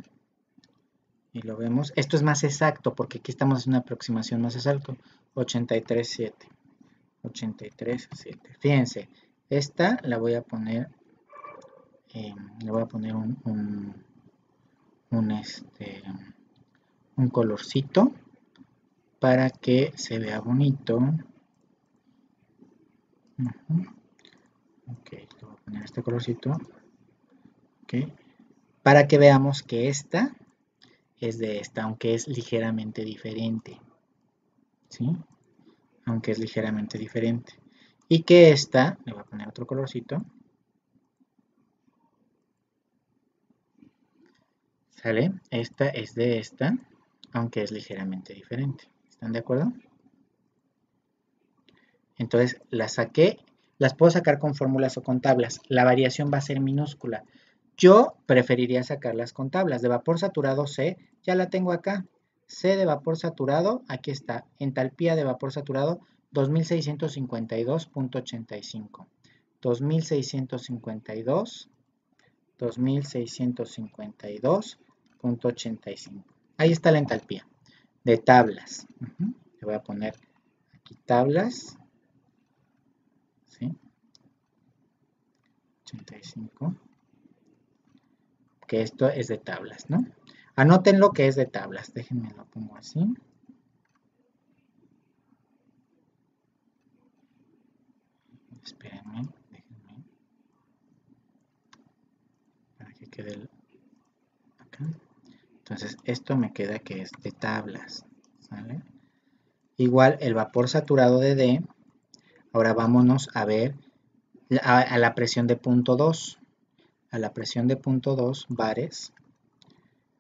y lo vemos, esto es más exacto porque aquí estamos haciendo una aproximación más exacta, 83.7. 83.7. Fíjense, esta la voy a poner, le voy a poner un colorcito para que se vea bonito. Ok, le voy a poner este colorcito. Ok, para que veamos que esta es de esta, aunque es ligeramente diferente. ¿Sí? Aunque es ligeramente diferente. Y que esta, le voy a poner otro colorcito. ¿Sale? Esta es de esta, aunque es ligeramente diferente. ¿Están de acuerdo? Entonces las saqué, las puedo sacar con fórmulas o con tablas. La variación va a ser minúscula. Yo preferiría sacarlas con tablas. De vapor saturado C, ya la tengo acá. C de vapor saturado, aquí está. Entalpía de vapor saturado, 2652.85. 2652.85. Ahí está la entalpía de tablas. Le voy a poner aquí tablas. ¿Sí? 285. Que esto es de tablas, ¿no? Anótenlo que es de tablas. Déjenme lo pongo así. Espérenme, déjenme. Para que quede acá. Entonces, esto me queda que es de tablas, ¿sale? Igual el vapor saturado de D. Ahora vámonos a ver a la presión de punto 2. A la presión de punto 2 bares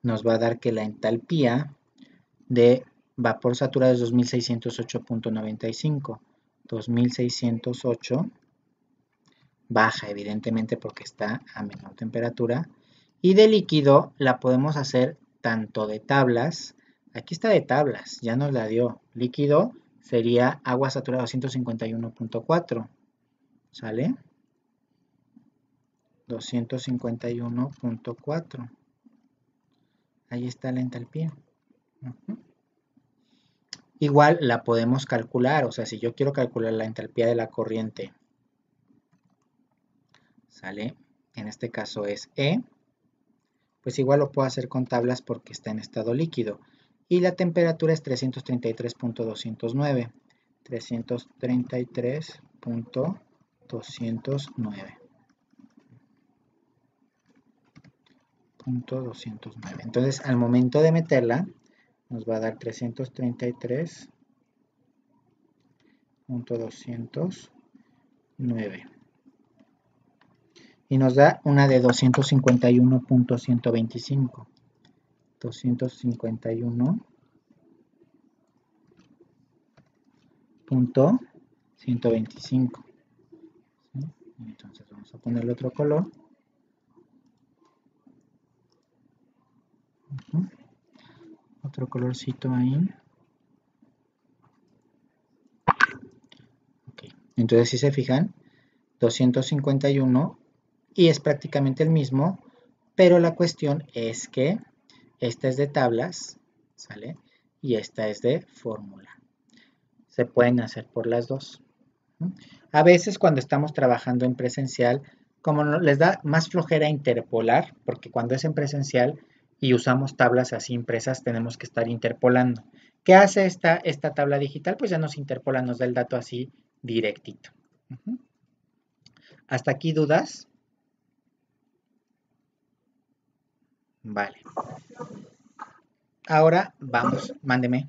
nos va a dar que la entalpía de vapor saturado es 2608.95. 2608 baja evidentemente porque está a menor temperatura. Y de líquido la podemos hacer tanto de tablas. Aquí está de tablas, ya nos la dio. Líquido sería agua saturada 251.4. ¿Sale? 251.4. Ahí está la entalpía. Igual la podemos calcular, o sea, si yo quiero calcular la entalpía de la corriente, ¿sale? En este caso es E, pues igual lo puedo hacer con tablas porque está en estado líquido. Y la temperatura es 333.209. 333.209. Entonces, al momento de meterla, nos va a dar 333.209. Y nos da una de 251.125. 251.125. ¿Sí? Entonces vamos a ponerle otro color. Otro colorcito ahí. Okay. Entonces si se fijan, 251 y es prácticamente el mismo, pero la cuestión es que esta es de tablas, ¿sale? Y esta es de fórmula. Se pueden hacer por las dos. A veces cuando estamos trabajando en presencial, como les da más flojera interpolar, porque cuando es en presencial y usamos tablas así impresas, tenemos que estar interpolando. ¿Qué hace esta tabla digital? Pues ya nos interpola, nos da el dato así directito. ¿Hasta aquí dudas? Vale. Ahora vamos, mándeme.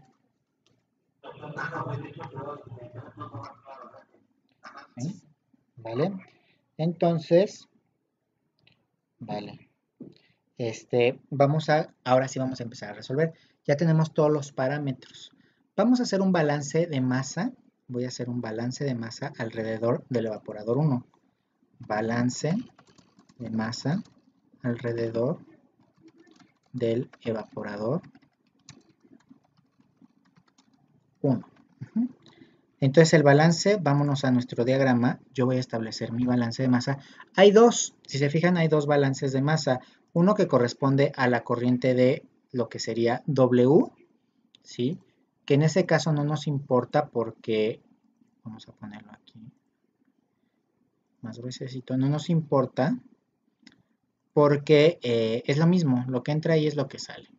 ¿Sí? Vale. Entonces, vale. Ahora sí vamos a empezar a resolver. Ya tenemos todos los parámetros. Vamos a hacer un balance de masa. Voy a hacer un balance de masa alrededor del evaporador 1. Balance de masa alrededor del evaporador 1. Entonces el balance, vámonos a nuestro diagrama. Yo voy a establecer mi balance de masa. Hay dos, si se fijan, hay dos balances de masa. Uno que corresponde a la corriente de lo que sería W, ¿sí? Que en ese caso no nos importa porque, vamos a ponerlo aquí, más gruesecito, no nos importa porque es lo mismo, lo que entra ahí es lo que sale,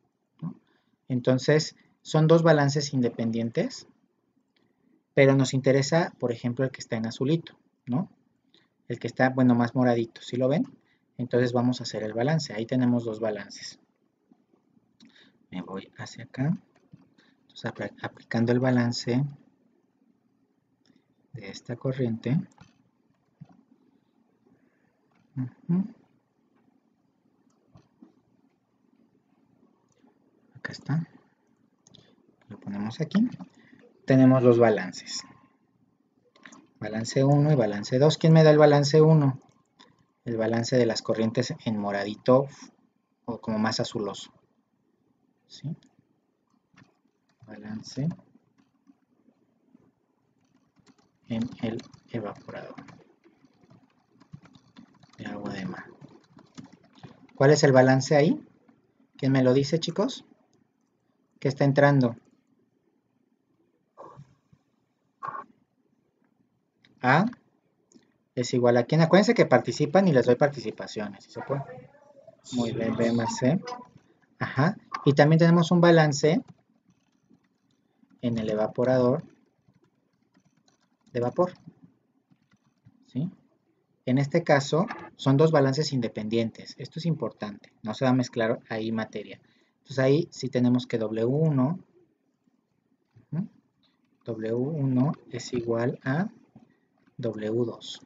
¿no? Entonces, son dos balances independientes, pero nos interesa, por ejemplo, el que está en azulito, ¿no? El que está, bueno, más moradito, ¿sí lo ven? Entonces vamos a hacer el balance, ahí tenemos dos balances. Me voy hacia acá. Entonces, aplicando el balance de esta corriente. Acá está. Lo ponemos aquí. Tenemos los balances. Balance 1 y balance 2. ¿Quién me da el balance 1? El balance de las corrientes en moradito o como más azuloso. ¿Sí? Balance en el evaporador de agua de mar. ¿Cuál es el balance ahí? ¿Quién me lo dice, chicos? ¿Qué está entrando? A es igual a quién. Acuérdense que participan y les doy participaciones, ¿sí se puede? Muy bien, B más C. Ajá. Y también tenemos un balance en el evaporador de vapor, ¿sí? En este caso, son dos balances independientes. Esto es importante. No se va a mezclar ahí materia. Entonces ahí sí tenemos que W1, W1 es igual a W2.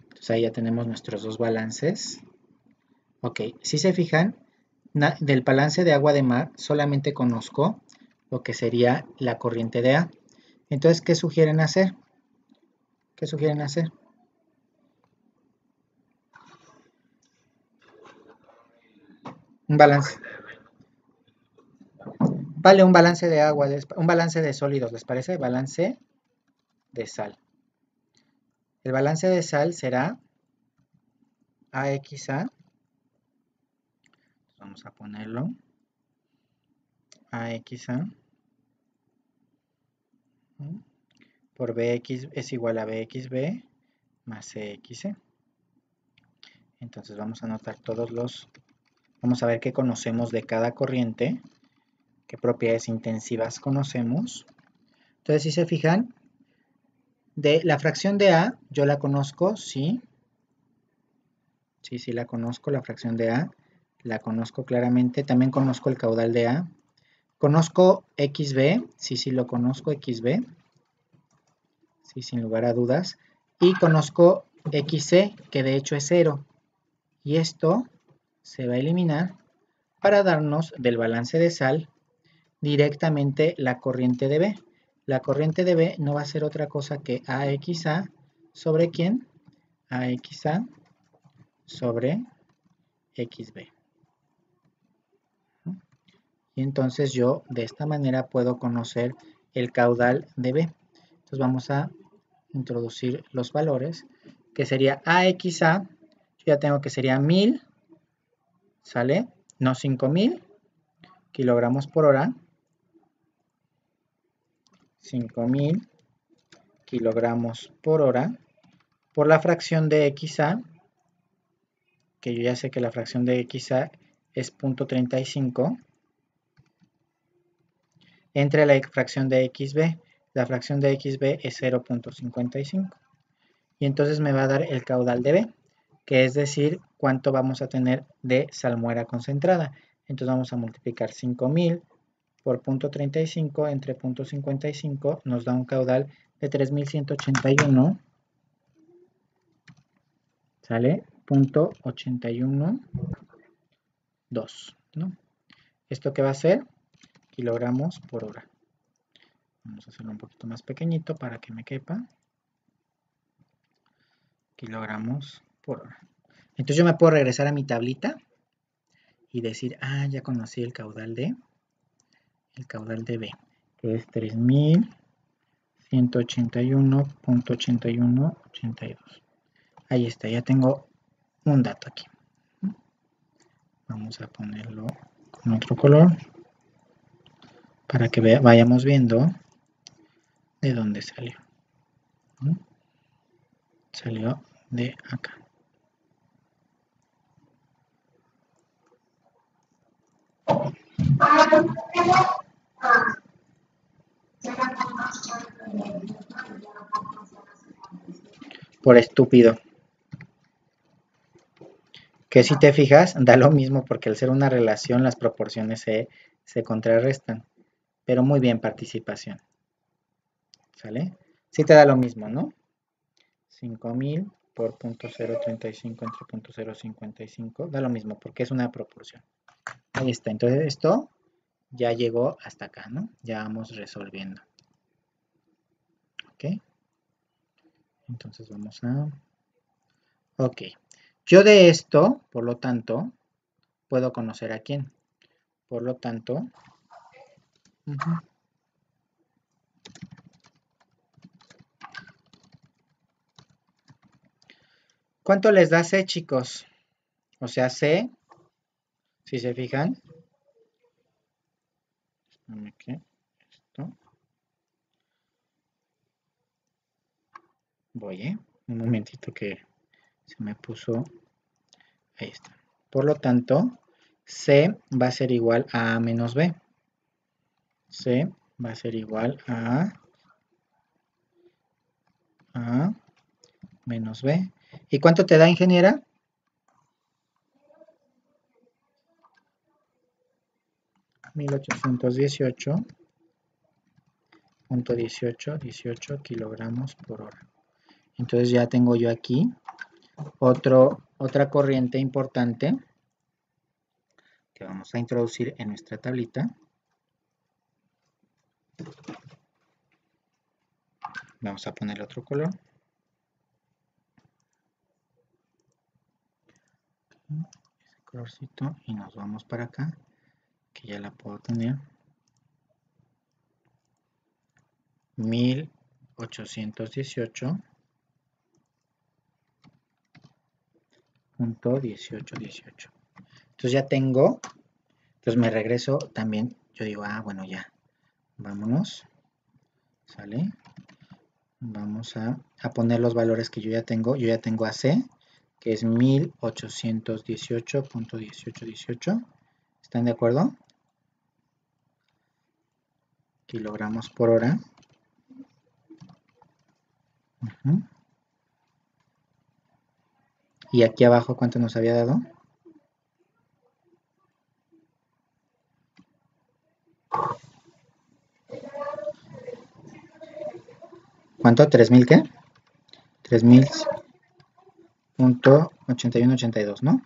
Entonces ahí ya tenemos nuestros dos balances. Ok, si se fijan, del balance de agua de mar solamente conozco lo que sería la corriente de A. Entonces, ¿qué sugieren hacer? ¿Qué sugieren hacer? Un balance. Vale, un balance de agua, un balance de sólidos, ¿les parece? Balance de sal. El balance de sal será AXA. Vamos a ponerlo. AXA por BX es igual a BXB más CXC. Entonces vamos a anotar todos los... Vamos a ver qué conocemos de cada corriente, qué propiedades intensivas conocemos. Entonces, si se fijan, de la fracción de A, yo la conozco, sí. Sí la conozco, la fracción de A. La conozco claramente. También conozco el caudal de A. Conozco XB, sí lo conozco, XB. Sí, sin lugar a dudas. Y conozco XC, que de hecho es 0. Y esto se va a eliminar para darnos del balance de sal directamente la corriente de B. La corriente de B no va a ser otra cosa que AXA sobre ¿quién? AXA sobre XB. Y entonces yo de esta manera puedo conocer el caudal de B. Entonces vamos a introducir los valores, que sería AXA, yo ya tengo que sería 1000, ¿sale? No 5000 kilogramos por hora. 5000 kilogramos por hora por la fracción de XA, que yo ya sé que la fracción de XA es 0.35, entre la fracción de XB. La fracción de XB es 0.55. Y entonces me va a dar el caudal de B, que es decir, cuánto vamos a tener de salmuera concentrada. Entonces vamos a multiplicar 5000 por 0.35 entre 0.55, nos da un caudal de 3181, ¿sale? 0.812, ¿no? ¿Esto qué va a ser? Kilogramos por hora. Vamos a hacerlo un poquito más pequeñito para que me quepa. Kilogramos por hora. Entonces yo me puedo regresar a mi tablita y decir, ya conocí el caudal de B, que es 3181.8182. Ahí está, ya tengo un dato aquí. Vamos a ponerlo con otro color para que vayamos viendo de dónde salió. Salió de acá. Por estúpido. Que si te fijas, da lo mismo porque al ser una relación las proporciones se contrarrestan. Pero muy bien, participación. ¿Sale? Sí te da lo mismo, ¿no? 5000 por 0.035 entre 0.055 da lo mismo porque es una proporción. Ahí está. Entonces esto ya llegó hasta acá, ¿no? Ya vamos resolviendo. ¿Ok? Entonces vamos a... Ok. Yo de esto, por lo tanto, puedo conocer a quién. Por lo tanto... ¿Cuánto les da C, chicos? O sea, C, si se fijan. Esto. Voy, un momentito que se me puso. Ahí está. Por lo tanto, C va a ser igual a A menos B. C va a ser igual a A menos B. ¿Y cuánto te da, ingeniera? 1818.18 kilogramos por hora. Entonces ya tengo yo aquí otra corriente importante que vamos a introducir en nuestra tablita. Vamos a poner otro color. Ese colorcito y nos vamos para acá, que ya la puedo tener. 1818.1818. Entonces ya tengo, entonces me regreso también, yo digo, bueno, ya, vámonos, ¿sale? Vamos a poner los valores que yo ya tengo a C, que es 1818.1818. ¿Están de acuerdo? Kilogramos por hora. Y aquí abajo, ¿cuánto nos había dado? ¿Cuánto? ¿3000 qué? 3000.8182, ¿no?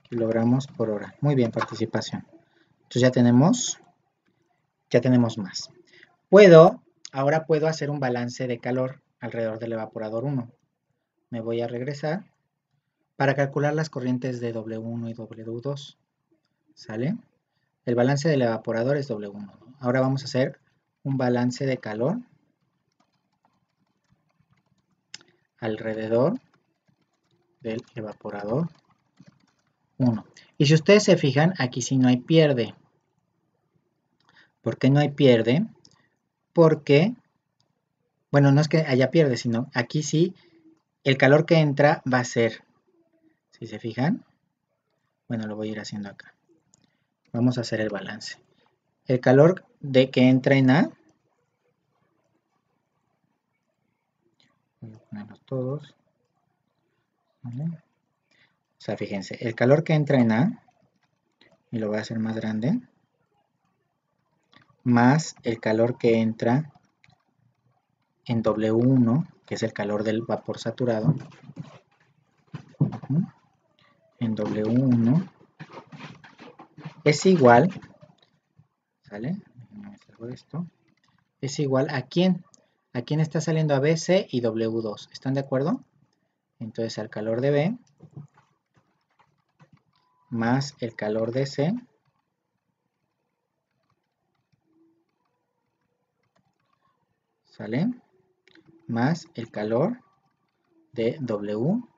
Kilogramos por hora. Muy bien, participación. Entonces ya tenemos más. Ahora puedo hacer un balance de calor alrededor del evaporador 1. Me voy a regresar para calcular las corrientes de W1 y W2. ¿Sale? El balance del evaporador es W1. Ahora vamos a hacer un balance de calor alrededor del evaporador 1. Y si ustedes se fijan, aquí sí no hay pierde. ¿Por qué no hay pierde? Porque, bueno, no es que haya pierde, sino aquí sí el calor que entra va a ser, si se fijan, bueno, lo voy a ir haciendo acá. Vamos a hacer el balance. El calor que entra en A, voy a ponerlos todos, ¿vale? O sea, fíjense, el calor que entra en A, y lo voy a hacer más grande, más el calor que entra en W1, que es el calor del vapor saturado, en W1 es igual, ¿sale? Esto es igual a ¿quién? ¿A quién está saliendo? A BC y W2. ¿Están de acuerdo? Entonces al calor de B más el calor de C ¿sale? Más el calor de W2.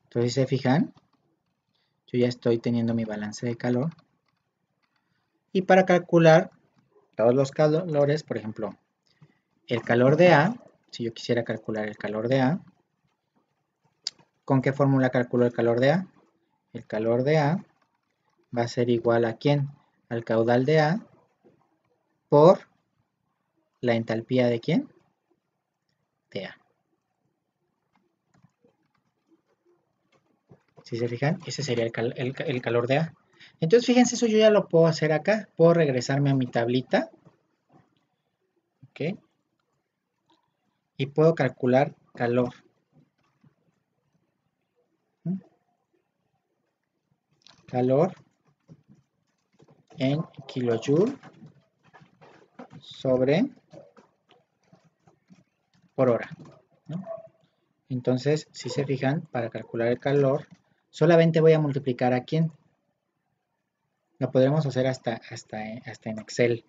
Entonces, si se fijan, yo ya estoy teniendo mi balance de calor. Y para calcular todos los calores, por ejemplo, el calor de A, si yo quisiera calcular el calor de A, ¿con qué fórmula calculo el calor de A? El calor de A va a ser igual a ¿quién? Al caudal de A por la entalpía de ¿quién? De A. Si se fijan, ese sería el calor de A. Entonces, fíjense, eso yo ya lo puedo hacer acá. Puedo regresarme a mi tablita. ¿Ok? Y puedo calcular calor. Calor en kilojoule sobre por hora, ¿no? Entonces, si se fijan, para calcular el calor, solamente voy a multiplicar a quién. Lo podremos hacer hasta en Excel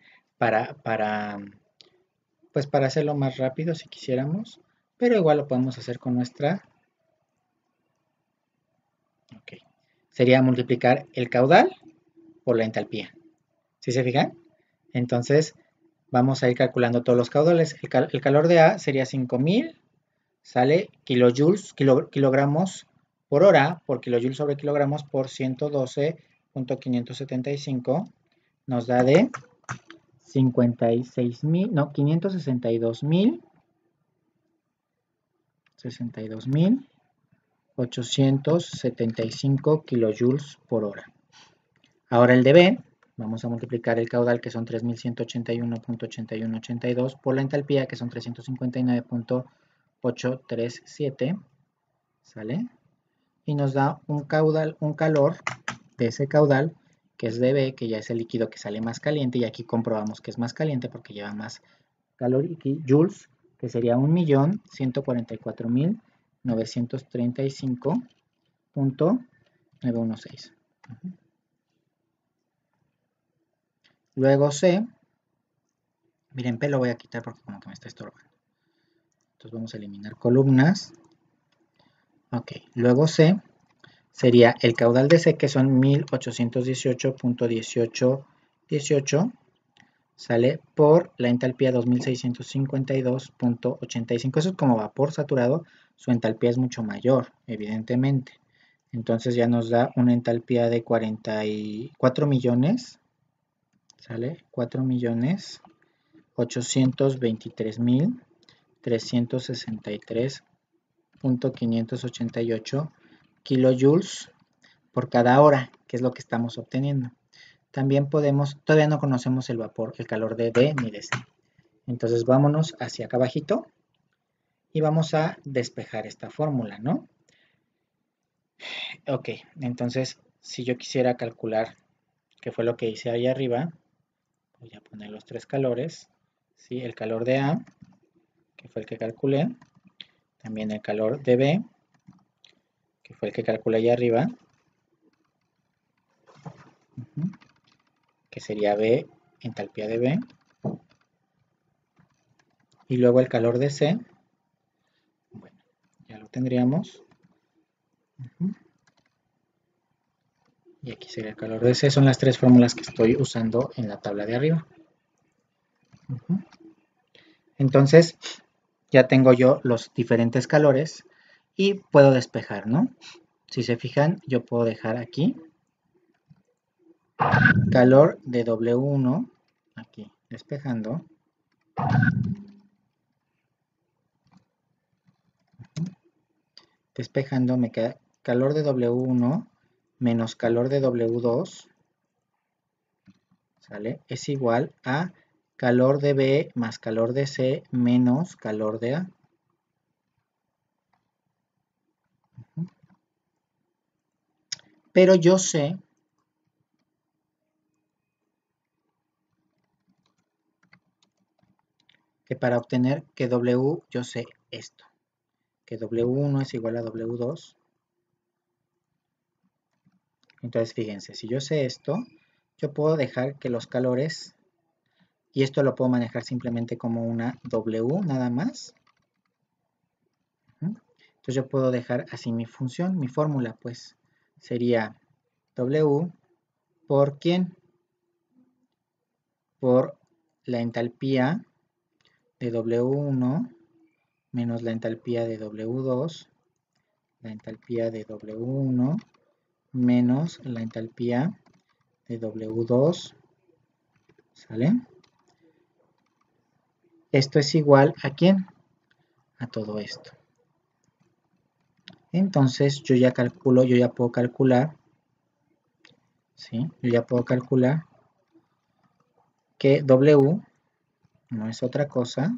pues para hacerlo más rápido si quisiéramos, pero igual lo podemos hacer con nuestra. Ok. Sería multiplicar el caudal por la entalpía. ¿Sí se fijan? Entonces, vamos a ir calculando todos los caudales. El calor de A sería 5000, sale kilojoules, kilogramos por hora, por kilojoules sobre kilogramos por 112.575, nos da de 56.000, no, 562.875 kilojoules por hora. Ahora el de B, vamos a multiplicar el caudal, que son 3181.8182, por la entalpía, que son 359.837, ¿sale? Y nos da un calor de ese caudal, que es de B, que ya es el líquido que sale más caliente, y aquí comprobamos que es más caliente porque lleva más joules, que sería 1.141.935.916. Luego C, miren, P lo voy a quitar porque como que me está estorbando. Entonces vamos a eliminar columnas. Ok, luego C sería el caudal de C, que son 1818.1818, sale por la entalpía 2652.85. Eso es como vapor saturado, su entalpía es mucho mayor, evidentemente. Entonces ya nos da una entalpía de 44 millones, ¿sale? 4.823.363.588 kilojoules por cada hora, que es lo que estamos obteniendo. También podemos, todavía no conocemos el vapor, el calor de B ni de C. Entonces vámonos hacia acá abajito y vamos a despejar esta fórmula, ¿no? Ok, entonces si yo quisiera calcular qué fue lo que hice ahí arriba, voy a poner los tres calores, ¿sí? El calor de A, que fue el que calculé, también el calor de B, que fue el que calculé ahí arriba, que sería B, entalpía de B, y luego el calor de C, bueno, ya lo tendríamos, y aquí sería el calor de C. Son las tres fórmulas que estoy usando en la tabla de arriba. Entonces, ya tengo yo los diferentes calores y puedo despejar, ¿no? Si se fijan, yo puedo dejar aquí calor de W1, aquí despejando. Despejando me queda calor de W1 menos calor de W2, ¿sale? Es igual a calor de B más calor de C menos calor de A. Pero yo sé que para obtener que W, yo sé esto, que W1 es igual a W2. Entonces fíjense, si yo sé esto, yo puedo dejar que los calores, y esto lo puedo manejar simplemente como una W nada más. Entonces yo puedo dejar así mi función, mi fórmula, pues sería W por ¿quién? Por la entalpía de W1 menos la entalpía de W2, la entalpía de W1 menos la entalpía de W2, ¿sale? Esto es igual ¿a quién? A todo esto. Entonces yo ya calculo, yo ya puedo calcular, ¿sí? Yo ya puedo calcular que W no es otra cosa,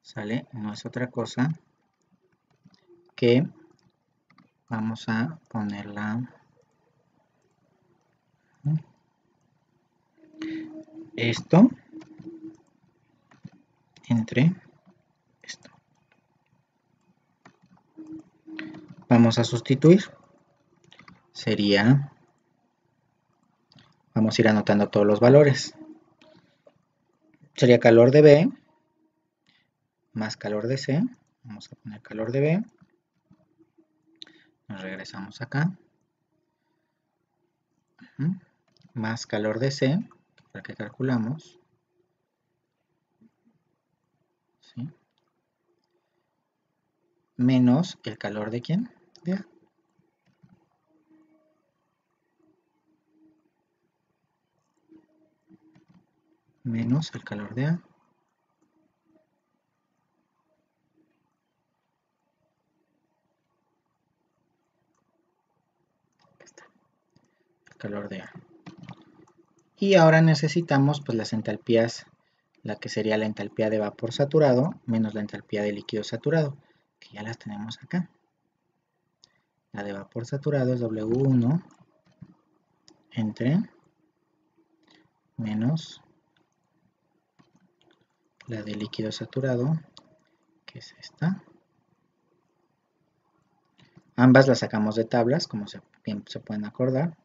¿sale? No es otra cosa que, vamos a ponerla, esto, entre esto. Vamos a sustituir, sería, vamos a ir anotando todos los valores. Sería calor de B más calor de C. Vamos a poner calor de B. Nos regresamos acá. Más calor de C. para que calculamos, ¿sí? Menos el calor de ¿quién? De A. Menos el calor de A. Aquí está, el calor de A. Y ahora necesitamos pues las entalpías, la que sería la entalpía de vapor saturado menos la entalpía de líquido saturado, que ya las tenemos acá. La de vapor saturado es W1 entre menos la de líquido saturado, que es esta. Ambas las sacamos de tablas, como bien se pueden acordar.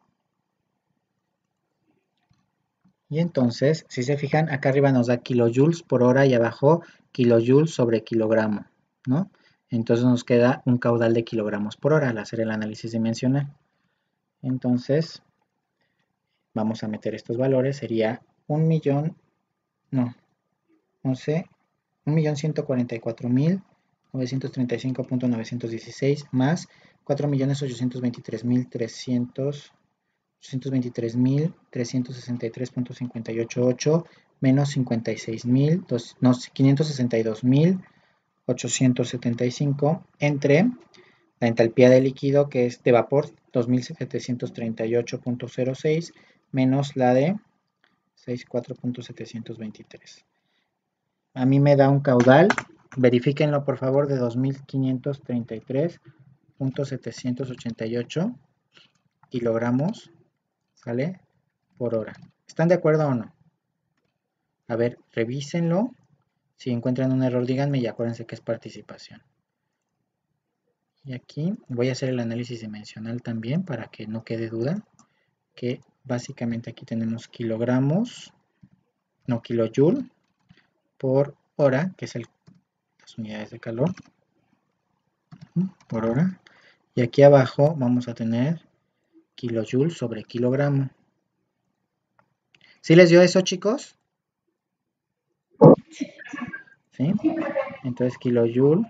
Y entonces, si se fijan, acá arriba nos da kilojoules por hora y abajo kilojoules sobre kilogramo, ¿no? Entonces nos queda un caudal de kilogramos por hora al hacer el análisis dimensional. Entonces, vamos a meter estos valores, sería 1.144.935.916 más 4.823.363.58.8 menos 562.875 entre la entalpía de líquido, que es de vapor, 2.738.06 menos la de 64.723. A mí me da un caudal, verifíquenlo por favor, de 2.533.788 kilogramos, ¿sale? Por hora. ¿Están de acuerdo o no? A ver, revísenlo. Si encuentran un error, díganme y acuérdense que es participación. Y aquí voy a hacer el análisis dimensional también para que no quede duda, que básicamente aquí tenemos kilogramos, no kilojoule, por hora, que es las unidades de calor, por hora. Y aquí abajo vamos a tener kilojoule sobre kilogramo. ¿Sí les dio eso, chicos? ¿Sí? Entonces kilojoule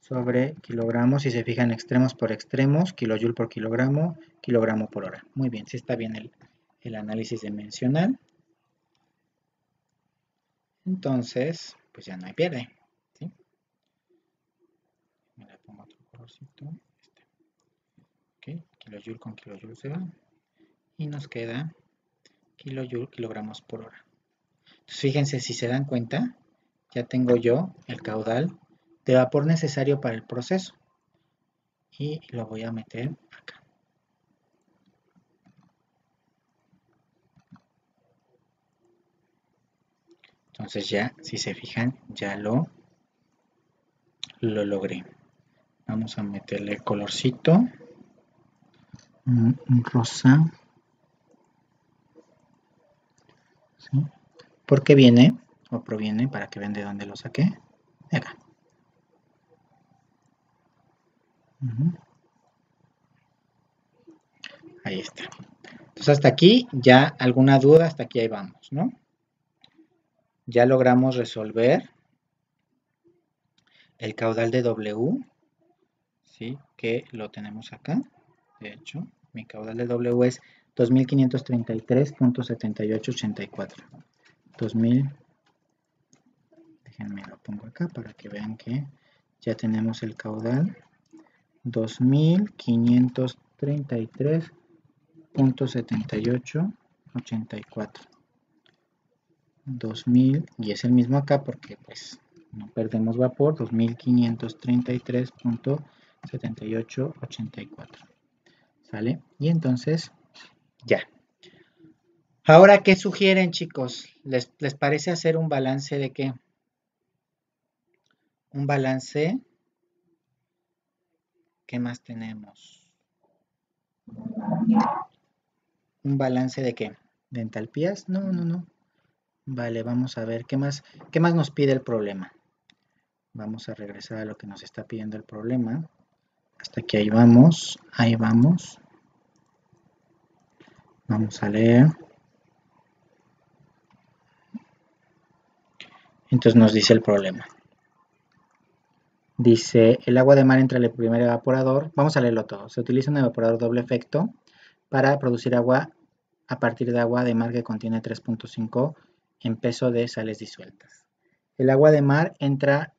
sobre kilogramos, si se fijan extremos por extremos, kilojoule por kilogramo, kilogramo por hora. Muy bien, sí está bien el análisis dimensional. Entonces, pues ya no hay pierde. ¿Sí? Me le pongo otro colorcito. Ok, kilojoule con kilojoule se va. Y nos queda kilojoule, kilogramos por hora. Entonces, fíjense, si se dan cuenta, ya tengo yo el caudal de vapor necesario para el proceso. Y lo voy a meter acá. Entonces ya, si se fijan, ya lo logré. Vamos a meterle colorcito. Un rosa. ¿Sí? Porque viene, o proviene, para que vean de dónde lo saqué, de acá. Ahí está. Entonces hasta aquí, ya alguna duda, hasta aquí ahí vamos, ¿no? Ya logramos resolver el caudal de W, ¿sí? Que lo tenemos acá. De hecho, mi caudal de W es 2533.7884. 2000, déjenme lo pongo acá para que vean que ya tenemos el caudal 2533.7884. 2000, y es el mismo acá porque pues no perdemos vapor, 2533.7884. ¿Sale? Y entonces, ya. Ahora, ¿qué sugieren, chicos? ¿Les parece hacer un balance de qué? Un balance. ¿Qué más tenemos? ¿Un balance de qué? ¿De entalpías? No, no, no. Vale, vamos a ver qué más nos pide el problema. Vamos a regresar a lo que nos está pidiendo el problema. Hasta aquí ahí vamos, ahí vamos. Vamos a leer. Entonces nos dice el problema. Dice, el agua de mar entra al primer evaporador. Vamos a leerlo todo. Se utiliza un evaporador doble efecto para producir agua a partir de agua de mar que contiene 3.5 en peso de sales disueltas. El agua de mar entra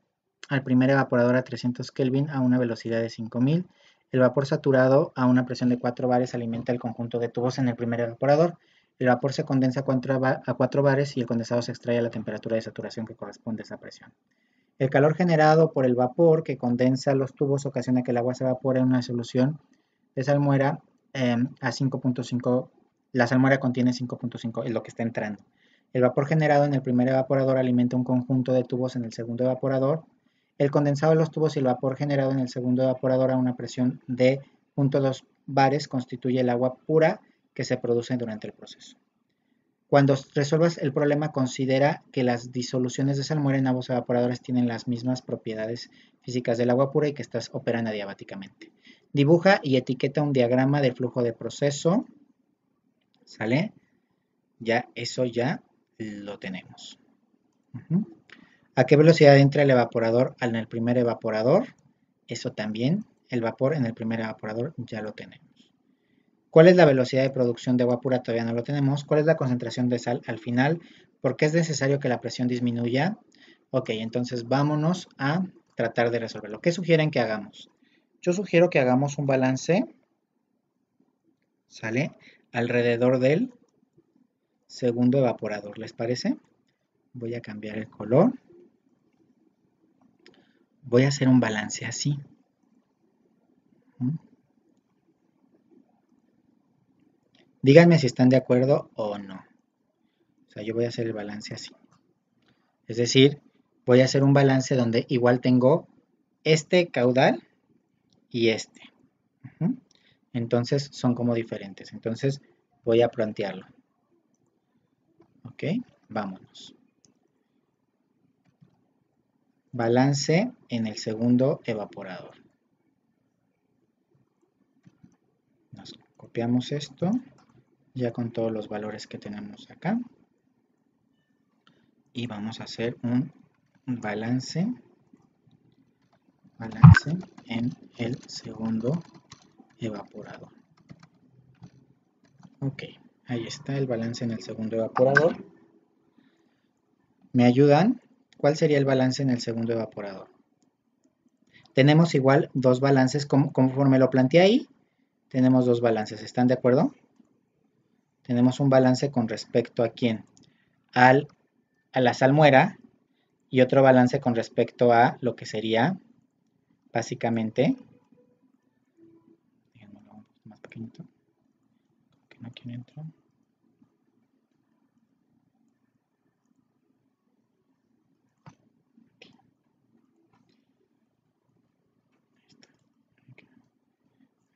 al primer evaporador a 300 Kelvin a una velocidad de 5000. El vapor saturado a una presión de 4 bares alimenta el conjunto de tubos en el primer evaporador. El vapor se condensa a 4 bares y el condensado se extrae a la temperatura de saturación que corresponde a esa presión. El calor generado por el vapor que condensa los tubos ocasiona que el agua se evapore en una solución de salmuera a 5.5. La salmuera contiene 5.5, es lo que está entrando. El vapor generado en el primer evaporador alimenta un conjunto de tubos en el segundo evaporador. El condensado de los tubos y el vapor generado en el segundo evaporador a una presión de 0.2 bares constituye el agua pura que se produce durante el proceso. Cuando resuelvas el problema, considera que las disoluciones de salmuera en ambos evaporadores tienen las mismas propiedades físicas del agua pura y que estas operan adiabáticamente. Dibuja y etiqueta un diagrama del flujo de proceso. ¿Sale? Ya, eso ya lo tenemos. ¿A qué velocidad entra el evaporador en el primer evaporador? Eso también, el vapor en el primer evaporador ya lo tenemos. ¿Cuál es la velocidad de producción de agua pura? Todavía no lo tenemos. ¿Cuál es la concentración de sal al final? ¿Por qué es necesario que la presión disminuya? Ok, entonces vámonos a tratar de resolverlo. ¿Qué sugieren que hagamos? Yo sugiero que hagamos un balance, ¿sale? Alrededor del segundo evaporador, ¿les parece? Voy a cambiar el color. Voy a hacer un balance así. Díganme si están de acuerdo o no. O sea, yo voy a hacer el balance así. Es decir, voy a hacer un balance donde igual tengo este caudal y este. Entonces son como diferentes. Entonces voy a plantearlo. Ok, vámonos. Balance en el segundo evaporador. Nos copiamos esto ya con todos los valores que tenemos acá. Y vamos a hacer un balance en el segundo evaporador. Ok, ahí está el balance en el segundo evaporador. ¿Me ayudan? ¿Cuál sería el balance en el segundo evaporador? Tenemos igual dos balances, conforme lo planteé ahí, tenemos dos balances, ¿están de acuerdo? Tenemos un balance con respecto a ¿quién? A la salmuera y otro balance con respecto a lo que sería básicamente, déjenme un poquito más pequeñito, que no aquí dentro.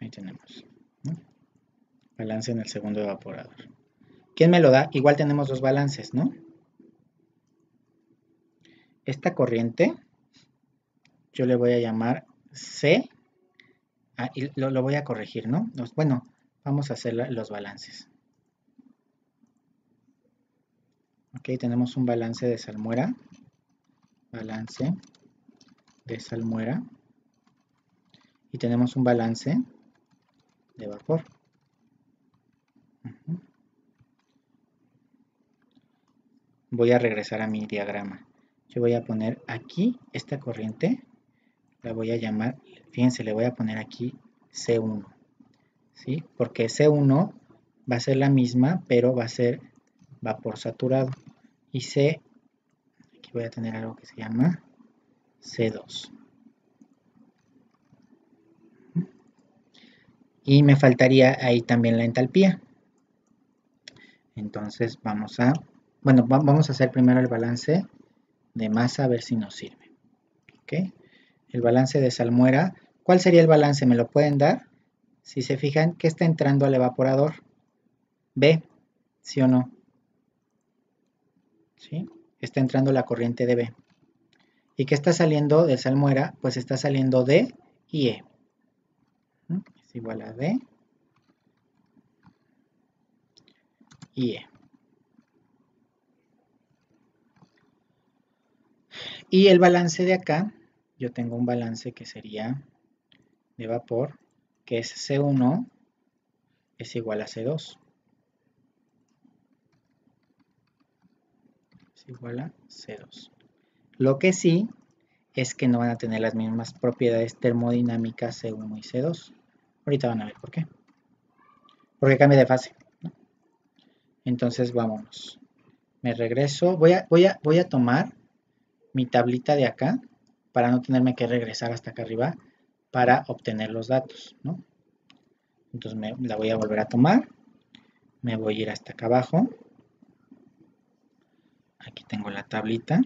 Ahí tenemos, ¿no? Balance en el segundo evaporador. ¿Quién me lo da? Igual tenemos dos balances, ¿no? Esta corriente yo le voy a llamar C. Y lo voy a corregir, ¿no? Bueno, vamos a hacer los balances. Ok, tenemos un balance de salmuera. Balance de salmuera. Y tenemos un balance de vapor. Voy a regresar a mi diagrama. Yo voy a poner aquí esta corriente. La voy a llamar, fíjense, le voy a poner aquí C1. ¿Sí? Porque C1 va a ser la misma, pero va a ser vapor saturado. Y C, aquí voy a tener algo que se llama C2. Y me faltaría ahí también la entalpía. Entonces vamos a hacer primero el balance de masa a ver si nos sirve. ¿Ok? El balance de salmuera. ¿Cuál sería el balance? ¿Me lo pueden dar? Si se fijan, ¿qué está entrando al evaporador? B, ¿sí o no? ¿Sí? Está entrando la corriente de B. ¿Y qué está saliendo de salmuera? Pues está saliendo D y E. Es igual a D y E. Y el balance de acá, yo tengo un balance que sería de vapor, que es C1 es igual a C2. Es igual a C2. Lo que sí es que no van a tener las mismas propiedades termodinámicas C1 y C2. Ahorita van a ver por qué. Porque cambia de fase, ¿no? Entonces vámonos. Me regreso. Voy a tomar mi tablita de acá para no tenerme que regresar hasta acá arriba para obtener los datos, ¿no? Entonces la voy a volver a tomar. Me voy a ir hasta acá abajo. Aquí tengo la tablita.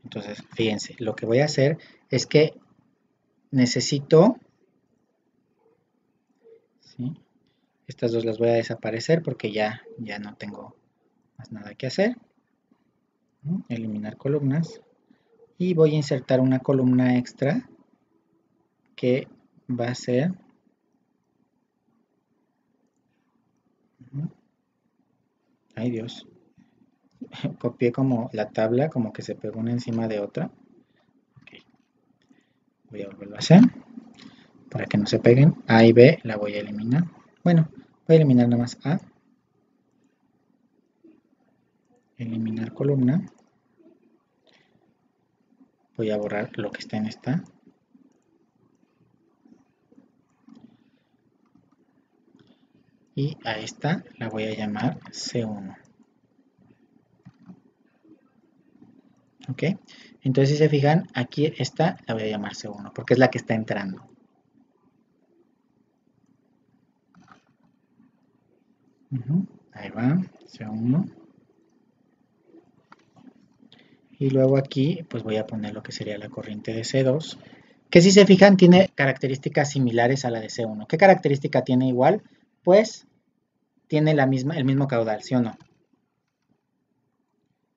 Entonces, fíjense, lo que voy a hacer es que necesito, ¿sí? Estas dos las voy a desaparecer porque ya no tengo más nada que hacer. Eliminar columnas. Y voy a insertar una columna extra que va a ser... Ay Dios. Copié como la tabla, como que se pegó una encima de otra. Okay. Voy a volverlo a hacer. Para que no se peguen. A y B la voy a eliminar. Bueno, voy a eliminar nada más A. Eliminar columna. Voy a borrar lo que está en esta. Y a esta la voy a llamar C1. ¿Ok? Entonces si se fijan, aquí esta la voy a llamar C1 porque es la que está entrando. Ahí va, C1. Y luego aquí pues voy a poner lo que sería la corriente de C2, que si se fijan tiene características similares a la de C1. ¿Qué característica tiene igual? Pues tiene el mismo caudal, ¿sí o no?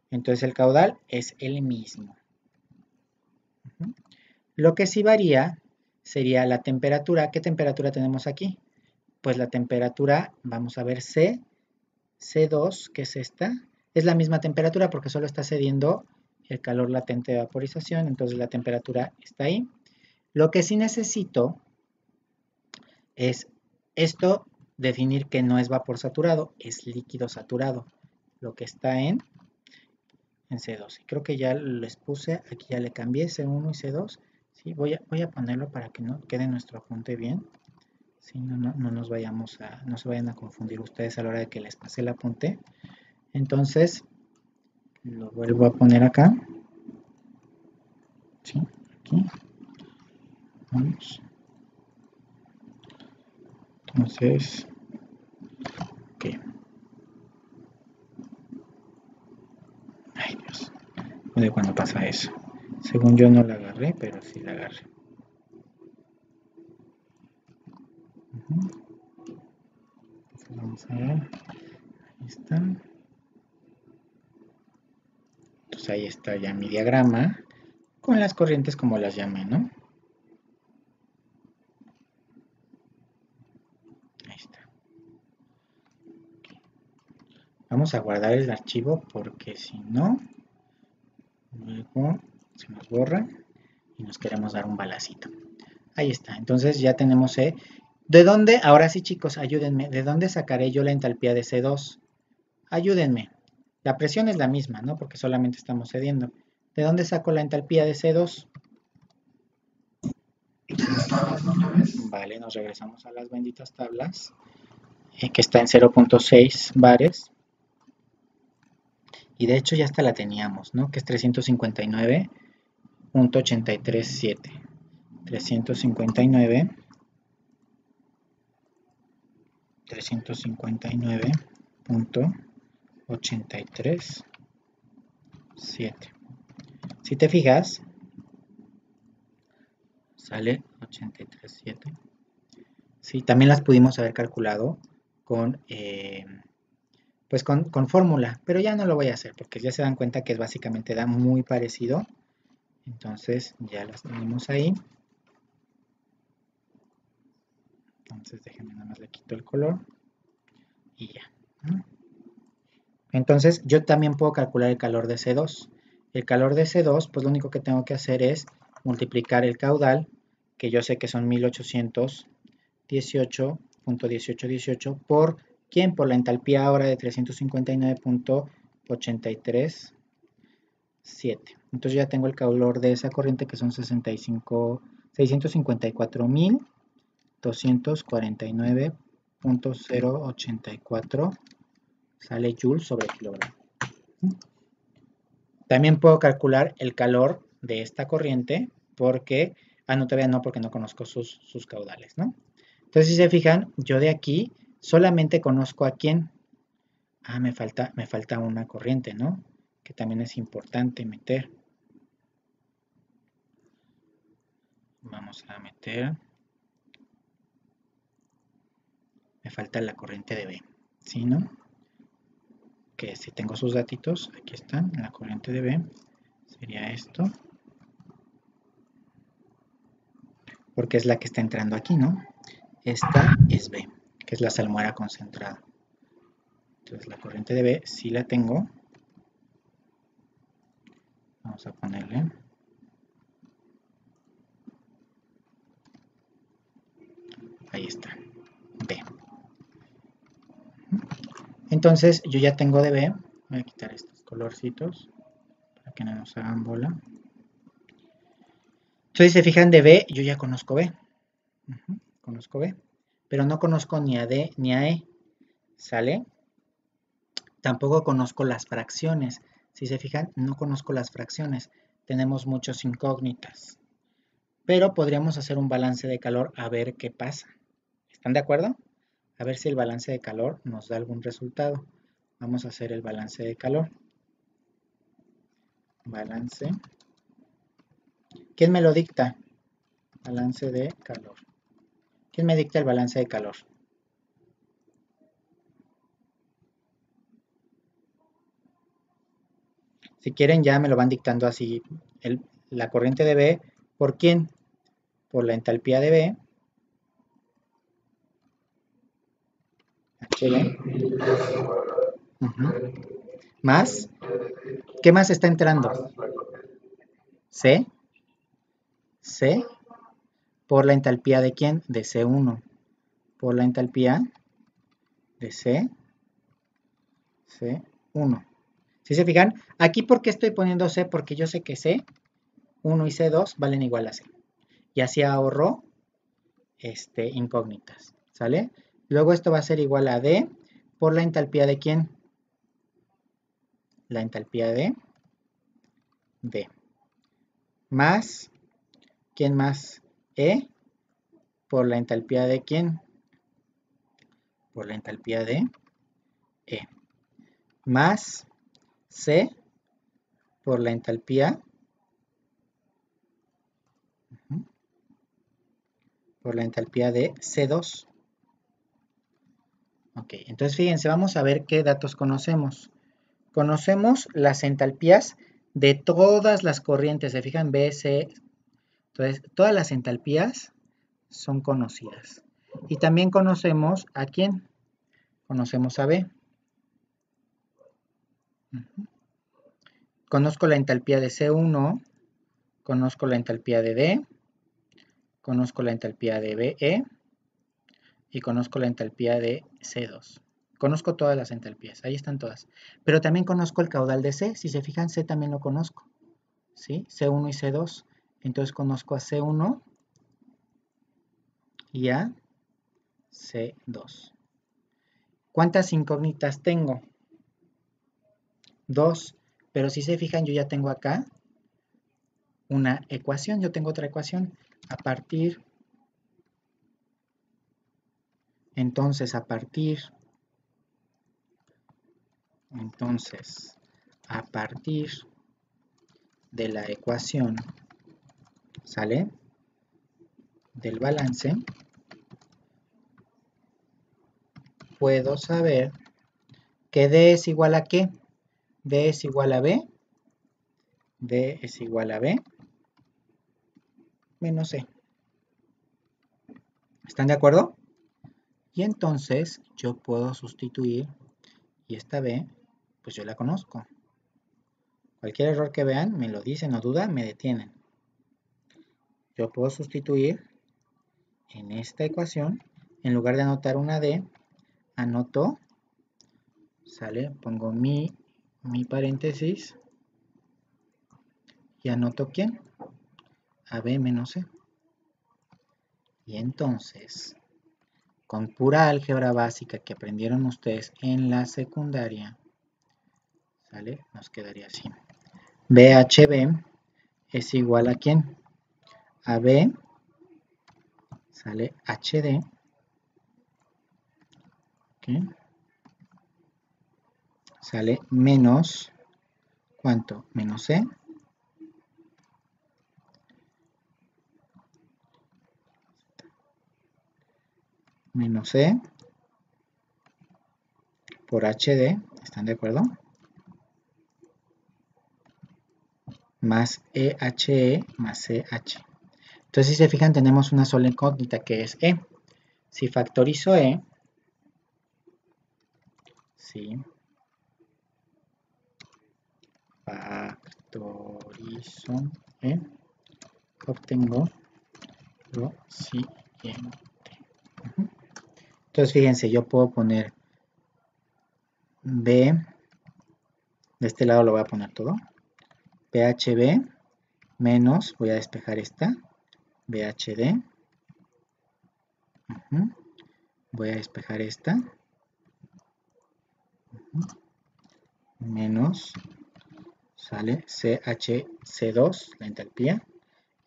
Entonces el caudal es el mismo. Lo que sí varía sería la temperatura. ¿Qué temperatura tenemos aquí? Pues la temperatura, vamos a ver C2, que es esta, es la misma temperatura porque solo está cediendo el calor latente de vaporización, entonces la temperatura está ahí. Lo que sí necesito es esto, definir que no es vapor saturado, es líquido saturado, lo que está en C2. Creo que ya les puse, aquí ya le cambié C1 y C2. ¿Sí? Voy a ponerlo para que no quede nuestro apunte bien. ¿Sí? No nos vayamos no se vayan a confundir ustedes a la hora de que les pase el apunte. Entonces, lo vuelvo a poner acá. ¿Sí? Aquí. Vamos. Entonces, ok. Ay, Dios. No sé cuándo pasa eso. Según yo no la agarré, pero sí la agarré. Entonces vamos a ver. Ahí está. Entonces ahí está ya mi diagrama con las corrientes como las llamé, ¿no? Ahí está. Okay. Vamos a guardar el archivo porque si no, luego se nos borra y nos queremos dar un balacito. Ahí está. Entonces ya tenemos ¿de dónde? Ahora sí, chicos, ayúdenme. ¿De dónde sacaré yo la entalpía de C2? Ayúdenme. La presión es la misma, ¿no? Porque solamente estamos cediendo. ¿De dónde saco la entalpía de C2? Vale, nos regresamos a las benditas tablas, que está en 0.6 bares. Y de hecho ya hasta la teníamos, ¿no? Que es 359.837. 359.837. Si te fijas, sale 837. Sí, también las pudimos haber calculado con, pues con fórmula, pero ya no lo voy a hacer porque ya se dan cuenta que es básicamente da muy parecido. Entonces ya las tenemos ahí. Entonces déjenme nada más le quito el color. y ya. Entonces, yo también puedo calcular el calor de C2. El calor de C2, pues lo único que tengo que hacer es multiplicar el caudal, que yo sé que son 1818.1818, ¿por quién? Por la entalpía ahora de 359.837. Entonces ya tengo el calor de esa corriente, que son 654.249.084, sale joules sobre kilogramo. También puedo calcular el calor de esta corriente porque, no, todavía no, porque no conozco sus caudales, ¿no? Entonces, si se fijan, yo de aquí solamente conozco a quién. Me falta una corriente, ¿no? Que también es importante meter. Vamos a meter. Me falta la corriente de B, ¿sí, no? Que si tengo sus datitos, aquí están, la corriente de B sería esto. Porque es la que está entrando aquí, ¿no? Esta es B, que es la salmuera concentrada. Entonces la corriente de B sí la tengo. Vamos a ponerle. Ahí está, B. Entonces yo ya tengo de B. Voy a quitar estos colorcitos para que no nos hagan bola. Entonces, si se fijan, de B yo ya conozco B. Conozco B. Pero no conozco ni a D ni a E. ¿Sale? Tampoco conozco las fracciones. Si se fijan, no conozco las fracciones. Tenemos muchas incógnitas. Pero podríamos hacer un balance de calor a ver qué pasa. ¿Están de acuerdo? A ver si el balance de calor nos da algún resultado. Vamos a hacer el balance de calor. Balance. ¿Quién me lo dicta? Balance de calor. ¿Quién me dicta el balance de calor? Si quieren ya me lo van dictando así. La corriente de B, ¿por quién? Por la entalpía de B. HB. Más. ¿Qué más está entrando? C. C. Por la entalpía de quién? De C1. Por la entalpía de C1. ¿Sí se fijan? Aquí, ¿por qué estoy poniendo C? Porque yo sé que C1 y C2 valen igual a C. Y así ahorro incógnitas. ¿Sale? Luego esto va a ser igual a D por la entalpía de quién? La entalpía de D. Más, ¿quién más? E por la entalpía de quién? Por la entalpía de E. Más C por la entalpía de C2. Ok, entonces fíjense, vamos a ver qué datos conocemos. Conocemos las entalpías de todas las corrientes, se fijan, B, C. Entonces, todas las entalpías son conocidas. Y también conocemos a quién. Conocemos a B. Conozco la entalpía de C1, conozco la entalpía de D, conozco la entalpía de BE y conozco la entalpía de C2. Conozco todas las entalpías, ahí están todas. Pero también conozco el caudal de C, si se fijan, C también lo conozco. ¿Sí? C1 y C2. Entonces conozco a C1 y a C2. ¿Cuántas incógnitas tengo? 2. Pero si se fijan, yo ya tengo acá una ecuación. Yo tengo otra ecuación. Entonces, a partir de la ecuación, ¿sale? Del balance, puedo saber que D es igual a ¿qué? D es igual a B. D es igual a B menos C. ¿Están de acuerdo? Y entonces yo puedo sustituir, y esta B, pues yo la conozco. Cualquier error que vean, me lo dicen o duda, me detienen. Yo puedo sustituir en esta ecuación, en lugar de anotar una D, anoto, ¿sale? Pongo mi paréntesis y anoto ¿quién? AB menos C. Y entonces, con pura álgebra básica que aprendieron ustedes en la secundaria, ¿sale? Nos quedaría así. BHB es igual a ¿quién? A B, sale HD, ¿ok? Sale menos, ¿cuánto? Menos C, menos C por HD, ¿están de acuerdo? Más EHE más CH. Entonces, si se fijan, tenemos una sola incógnita que es E. Si factorizo E, sí, factorizo E, obtengo lo siguiente. Entonces, fíjense, yo puedo poner B, de este lado lo voy a poner todo, PHB menos, voy a despejar esta, BHD, voy a despejar esta, menos, sale CHC2, la entalpía.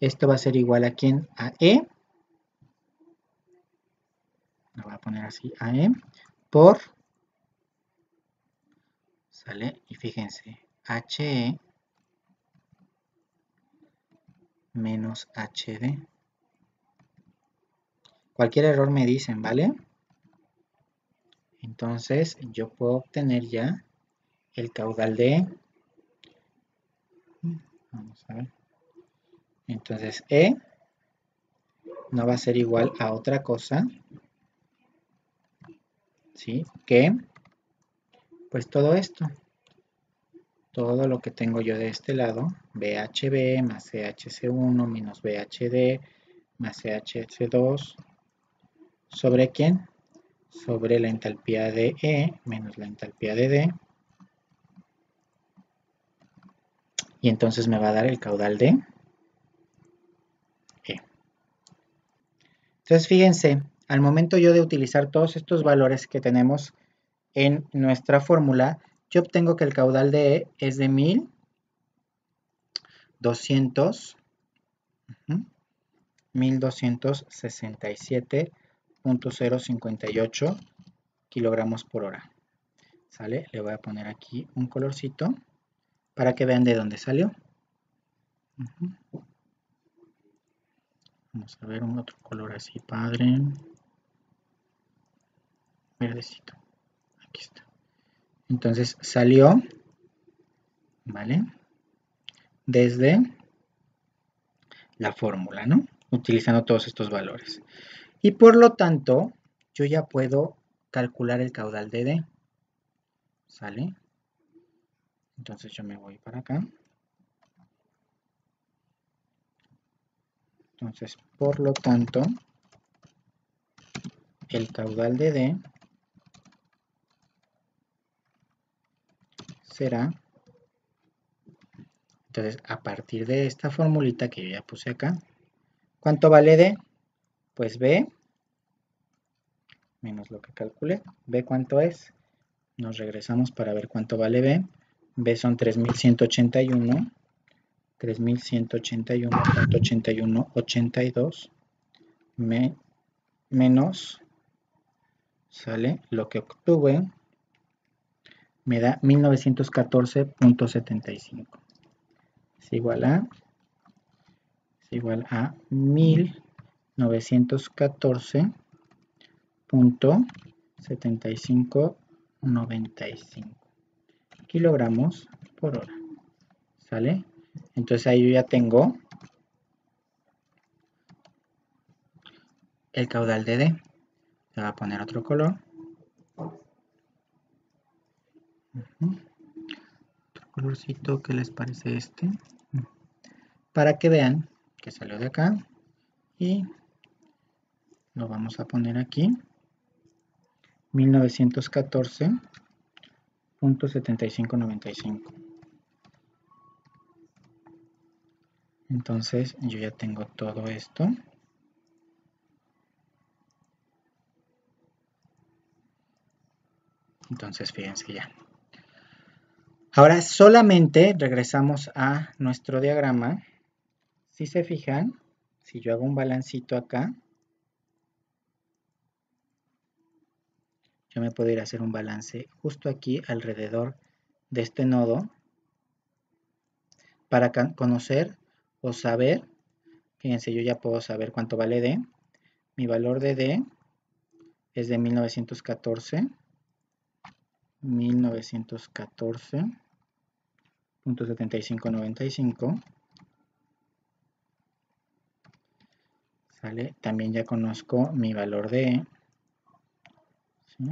Esto va a ser igual a ¿quién? A E, lo voy a poner así, a E, por, sale, y fíjense, HE menos HD. Cualquier error me dicen, ¿vale? Entonces yo puedo obtener ya el caudal de E. Vamos a ver. Entonces E no va a ser igual a otra cosa, ¿sí? Que, pues todo esto. Todo lo que tengo yo de este lado, BHB más CHC1 menos BHD más CHC2, ¿sobre quién? Sobre la entalpía de E menos la entalpía de D. Y entonces me va a dar el caudal de E. Entonces fíjense, al momento yo de utilizar todos estos valores que tenemos en nuestra fórmula, yo obtengo que el caudal de E es de 1267.058 kilogramos por hora. ¿Sale? Le voy a poner aquí un colorcito para que vean de dónde salió. Vamos a ver un otro color así padre. Verdecito. Aquí está. Entonces salió, ¿vale? Desde la fórmula, ¿no? Utilizando todos estos valores. Y por lo tanto, yo ya puedo calcular el caudal de D. ¿Sale? Entonces yo me voy para acá. Entonces, por lo tanto, el caudal de D será, entonces a partir de esta formulita que yo ya puse acá, ¿cuánto vale D? Pues B menos lo que calculé. ¿B cuánto es? Nos regresamos para ver cuánto vale B. B son 3181. 3181.8182 menos, sale, lo que obtuve, me da 1914.75. Es igual a 1914.7595 kilogramos por hora. ¿Sale? Entonces ahí yo ya tengo el caudal de D. Le voy a poner otro color. Otro colorcito, ¿qué les parece este? Para que vean que salió de acá. Y lo vamos a poner aquí. 1914.7595. Entonces yo ya tengo todo esto. Entonces fíjense ya. Ahora solamente regresamos a nuestro diagrama. Si se fijan, si yo hago un balancito acá, yo me puedo ir a hacer un balance justo aquí alrededor de este nodo para conocer o saber. Fíjense, yo ya puedo saber cuánto vale D. Mi valor de D es de 1914.7595. ¿Sale? También ya conozco mi valor de E. ¿Sí?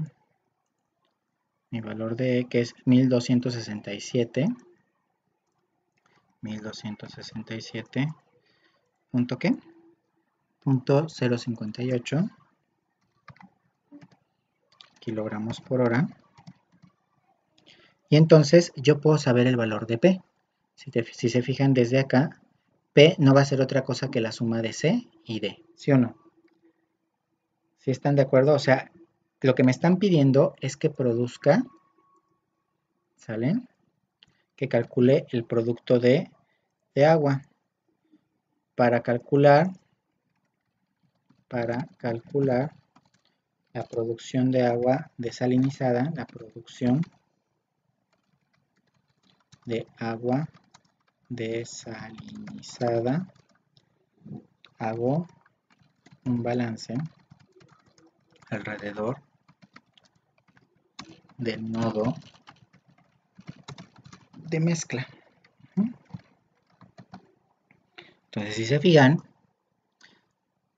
Mi valor de E que es 1267. 1267. ¿Punto qué? Punto 058 kilogramos por hora. Y entonces yo puedo saber el valor de P. Si se fijan desde acá, P no va a ser otra cosa que la suma de C y D, ¿sí o no? ¿Sí están de acuerdo? O sea, lo que me están pidiendo es que produzca, ¿sale? Que calcule el producto de agua. Para calcular la producción de agua desalinizada, la producción de agua desalinizada, hago un balance alrededor del nodo de mezcla. Entonces, si se fijan,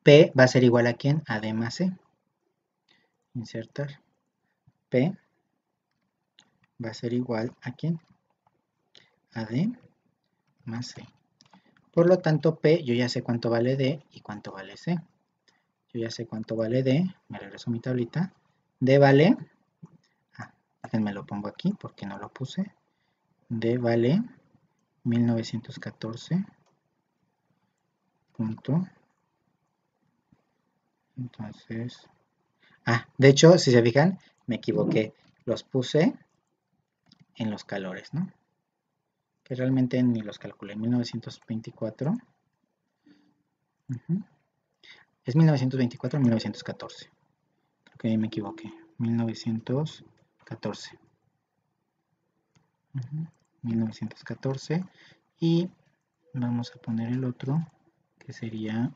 P va a ser igual a ¿quién? A D más C. Insertar. P va a ser igual a ¿quién? A D más C. Por lo tanto, P, yo ya sé cuánto vale D y cuánto vale C. Yo ya sé cuánto vale D. Me regreso a mi tablita. D vale... déjenme lo pongo aquí porque no lo puse. D vale 1914. Punto. Entonces... de hecho, si se fijan, me equivoqué. Los puse en los calores, ¿no? Que realmente ni los calculé. 1924. ¿Es 1924 o 1914? Creo que ahí me equivoqué. 1914. 1914. Y vamos a poner el otro, que sería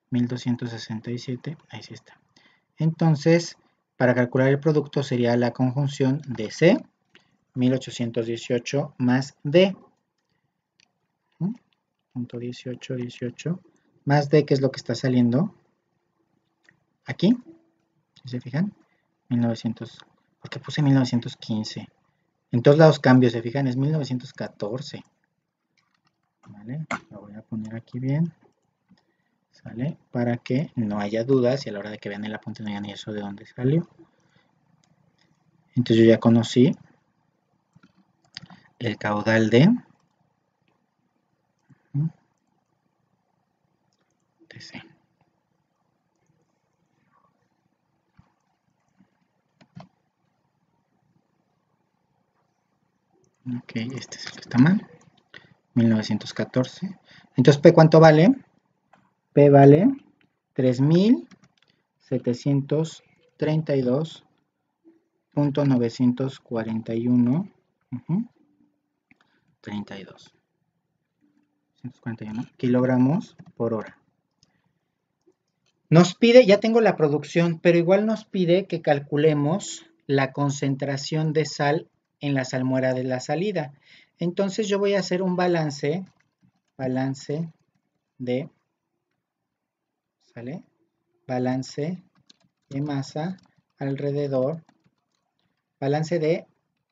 1267. Ahí sí está. Entonces, para calcular el producto sería la conjunción de C, 1818 más D. Punto 18, 18 más D, que es lo que está saliendo aquí. Si se fijan, 1900. ¿Por qué puse 1915? En todos lados cambio, se fijan, es 1914. ¿Vale? Lo voy a poner aquí bien. ¿Sale? Para que no haya dudas y a la hora de que vean el apunte no digan ni eso de dónde salió. Entonces yo ya conocí el caudal de TC. Ok, este es el que está mal. 1914. Entonces, P, ¿cuánto vale? P vale 3.732.941 32 kilogramos por hora. Nos pide, ya tengo la producción, pero igual nos pide que calculemos la concentración de sal en la salmuera de la salida. Entonces yo voy a hacer un balance de ¿sale? Balance de masa alrededor, balance de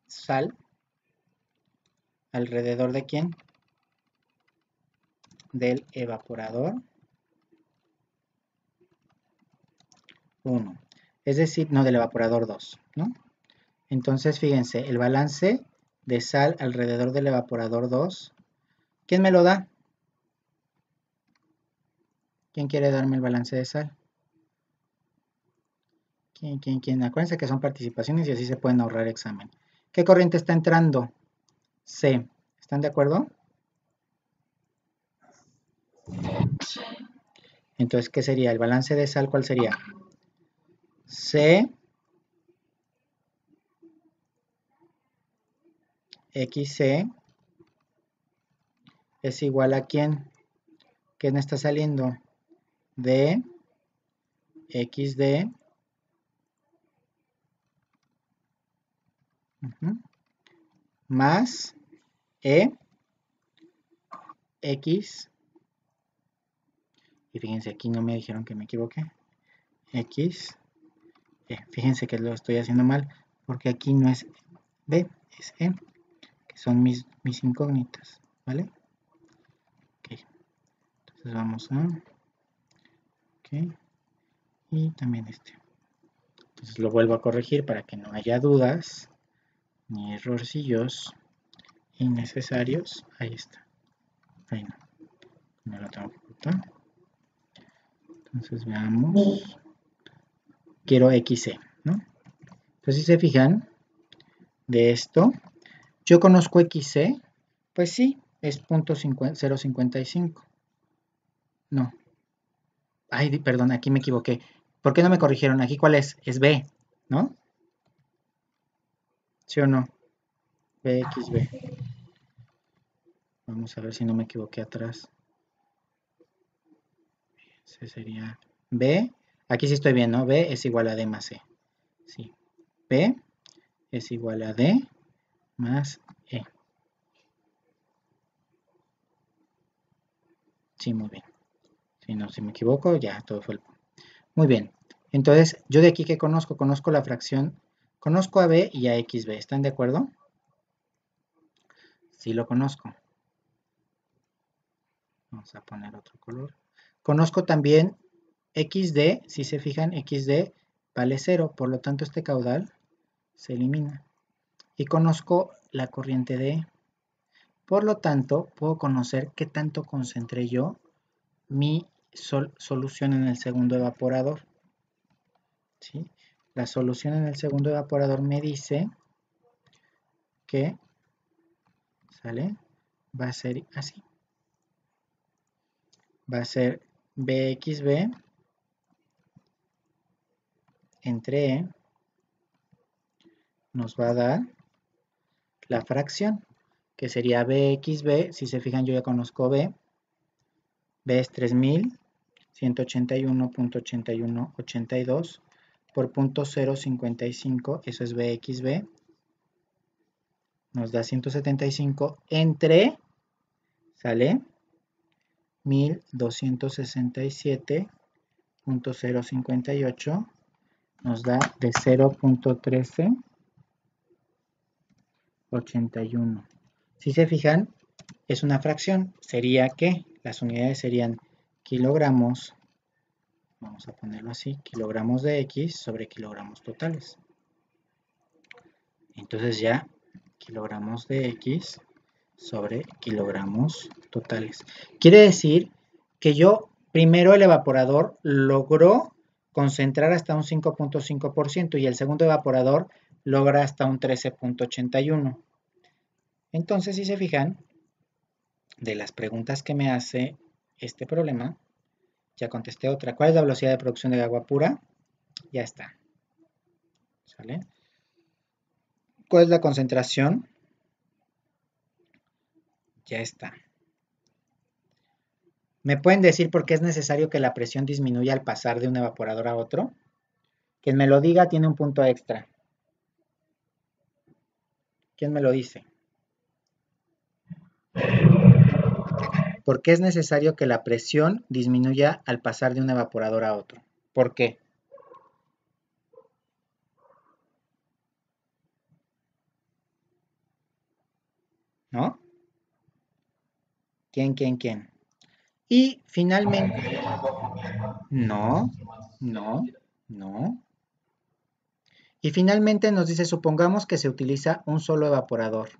sal, alrededor de ¿quién? Del evaporador 1. Es decir, no, del evaporador 2, ¿no? Entonces, fíjense, el balance de sal alrededor del evaporador 2, ¿quién me lo da? ¿Quién quiere darme el balance de sal? ¿Quién? Acuérdense que son participaciones y así se pueden ahorrar examen. ¿Qué corriente está entrando? C. ¿Están de acuerdo? Entonces, ¿qué sería? ¿El balance de sal cuál sería? C XC es igual a ¿quién? ¿Quién está saliendo? D XD más E X. Y fíjense, aquí no me dijeron que me equivoqué. X. Fíjense que lo estoy haciendo mal, porque aquí no es B, es E, que son mis incógnitas, ¿vale? Ok. Entonces vamos a... Ok. Y también este. Entonces lo vuelvo a corregir para que no haya dudas, ni errorcillos innecesarios. Ahí está. Ahí no. No lo tengo que ocultar. Entonces veamos. Quiero XC, ¿no? Entonces si se fijan, de esto, yo conozco XC, pues sí, es 0.055. No. Ay, perdón, aquí me equivoqué. ¿Por qué no me corrigieron? Aquí, ¿cuál es? Es B, ¿no? ¿Sí o no? BXB. Vamos a ver si no me equivoqué atrás. Ese sería B. Aquí sí estoy bien, ¿no? B es igual a D más C. Sí. B es igual a D más E. Sí, muy bien. Si no, si me equivoco, ya todo fue el... Muy bien. Entonces, yo de aquí que conozco la fracción, conozco a B y a XB. ¿Están de acuerdo? Sí lo conozco. Vamos a poner otro color. Conozco también XD, si se fijan, XD vale 0, por lo tanto este caudal se elimina. Y conozco la corriente de E. Por lo tanto, puedo conocer qué tanto concentré yo mi solución en el segundo evaporador. ¿Sí? La solución en el segundo evaporador me dice que, ¿sale? Va a ser así. Va a ser BXB entre E nos va a dar la fracción, que sería BXB. Si se fijan, yo ya conozco B. B es 3181.8182 por 0.055, eso es BXB. Nos da 175 entre, ¿sale? 1267.058 nos da de 0.1381. Si se fijan, es una fracción. Sería que las unidades serían kilogramos, vamos a ponerlo así, kilogramos de X sobre kilogramos totales. Entonces ya kilogramos de X sobre kilogramos totales. Quiere decir que yo, primero el evaporador logró concentrar hasta un 5.5% y el segundo evaporador logra hasta un 13.81%. Entonces, si se fijan, de las preguntas que me hace este problema, ya contesté otra. ¿Cuál es la velocidad de producción de agua pura? Ya está. ¿Sale? ¿Cuál es la concentración? Ya está. ¿Me pueden decir por qué es necesario que la presión disminuya al pasar de un evaporador a otro? Quien me lo diga tiene un punto extra. ¿Quién me lo dice? ¿Por qué es necesario que la presión disminuya al pasar de un evaporador a otro? ¿Por qué? ¿No? ¿Quién? Y finalmente, no, no, no. Y finalmente nos dice, supongamos que se utiliza un solo evaporador.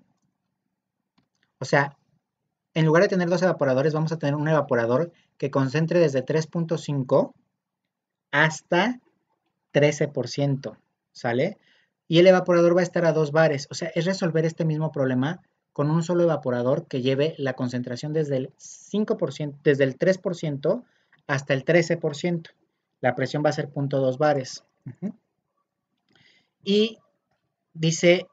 O sea, en lugar de tener dos evaporadores, vamos a tener un evaporador que concentre desde 3.5 hasta 13%, ¿sale? Y el evaporador va a estar a 2 bares. O sea, es resolver este mismo problema con un solo evaporador que lleve la concentración desde el 5%, desde el 3% hasta el 13%. La presión va a ser 0.2 bares. Y dice,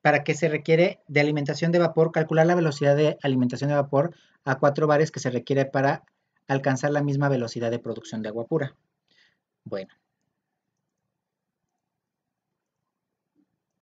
para qué se requiere de alimentación de vapor, calcular la velocidad de alimentación de vapor a 4 bares que se requiere para alcanzar la misma velocidad de producción de agua pura. Bueno,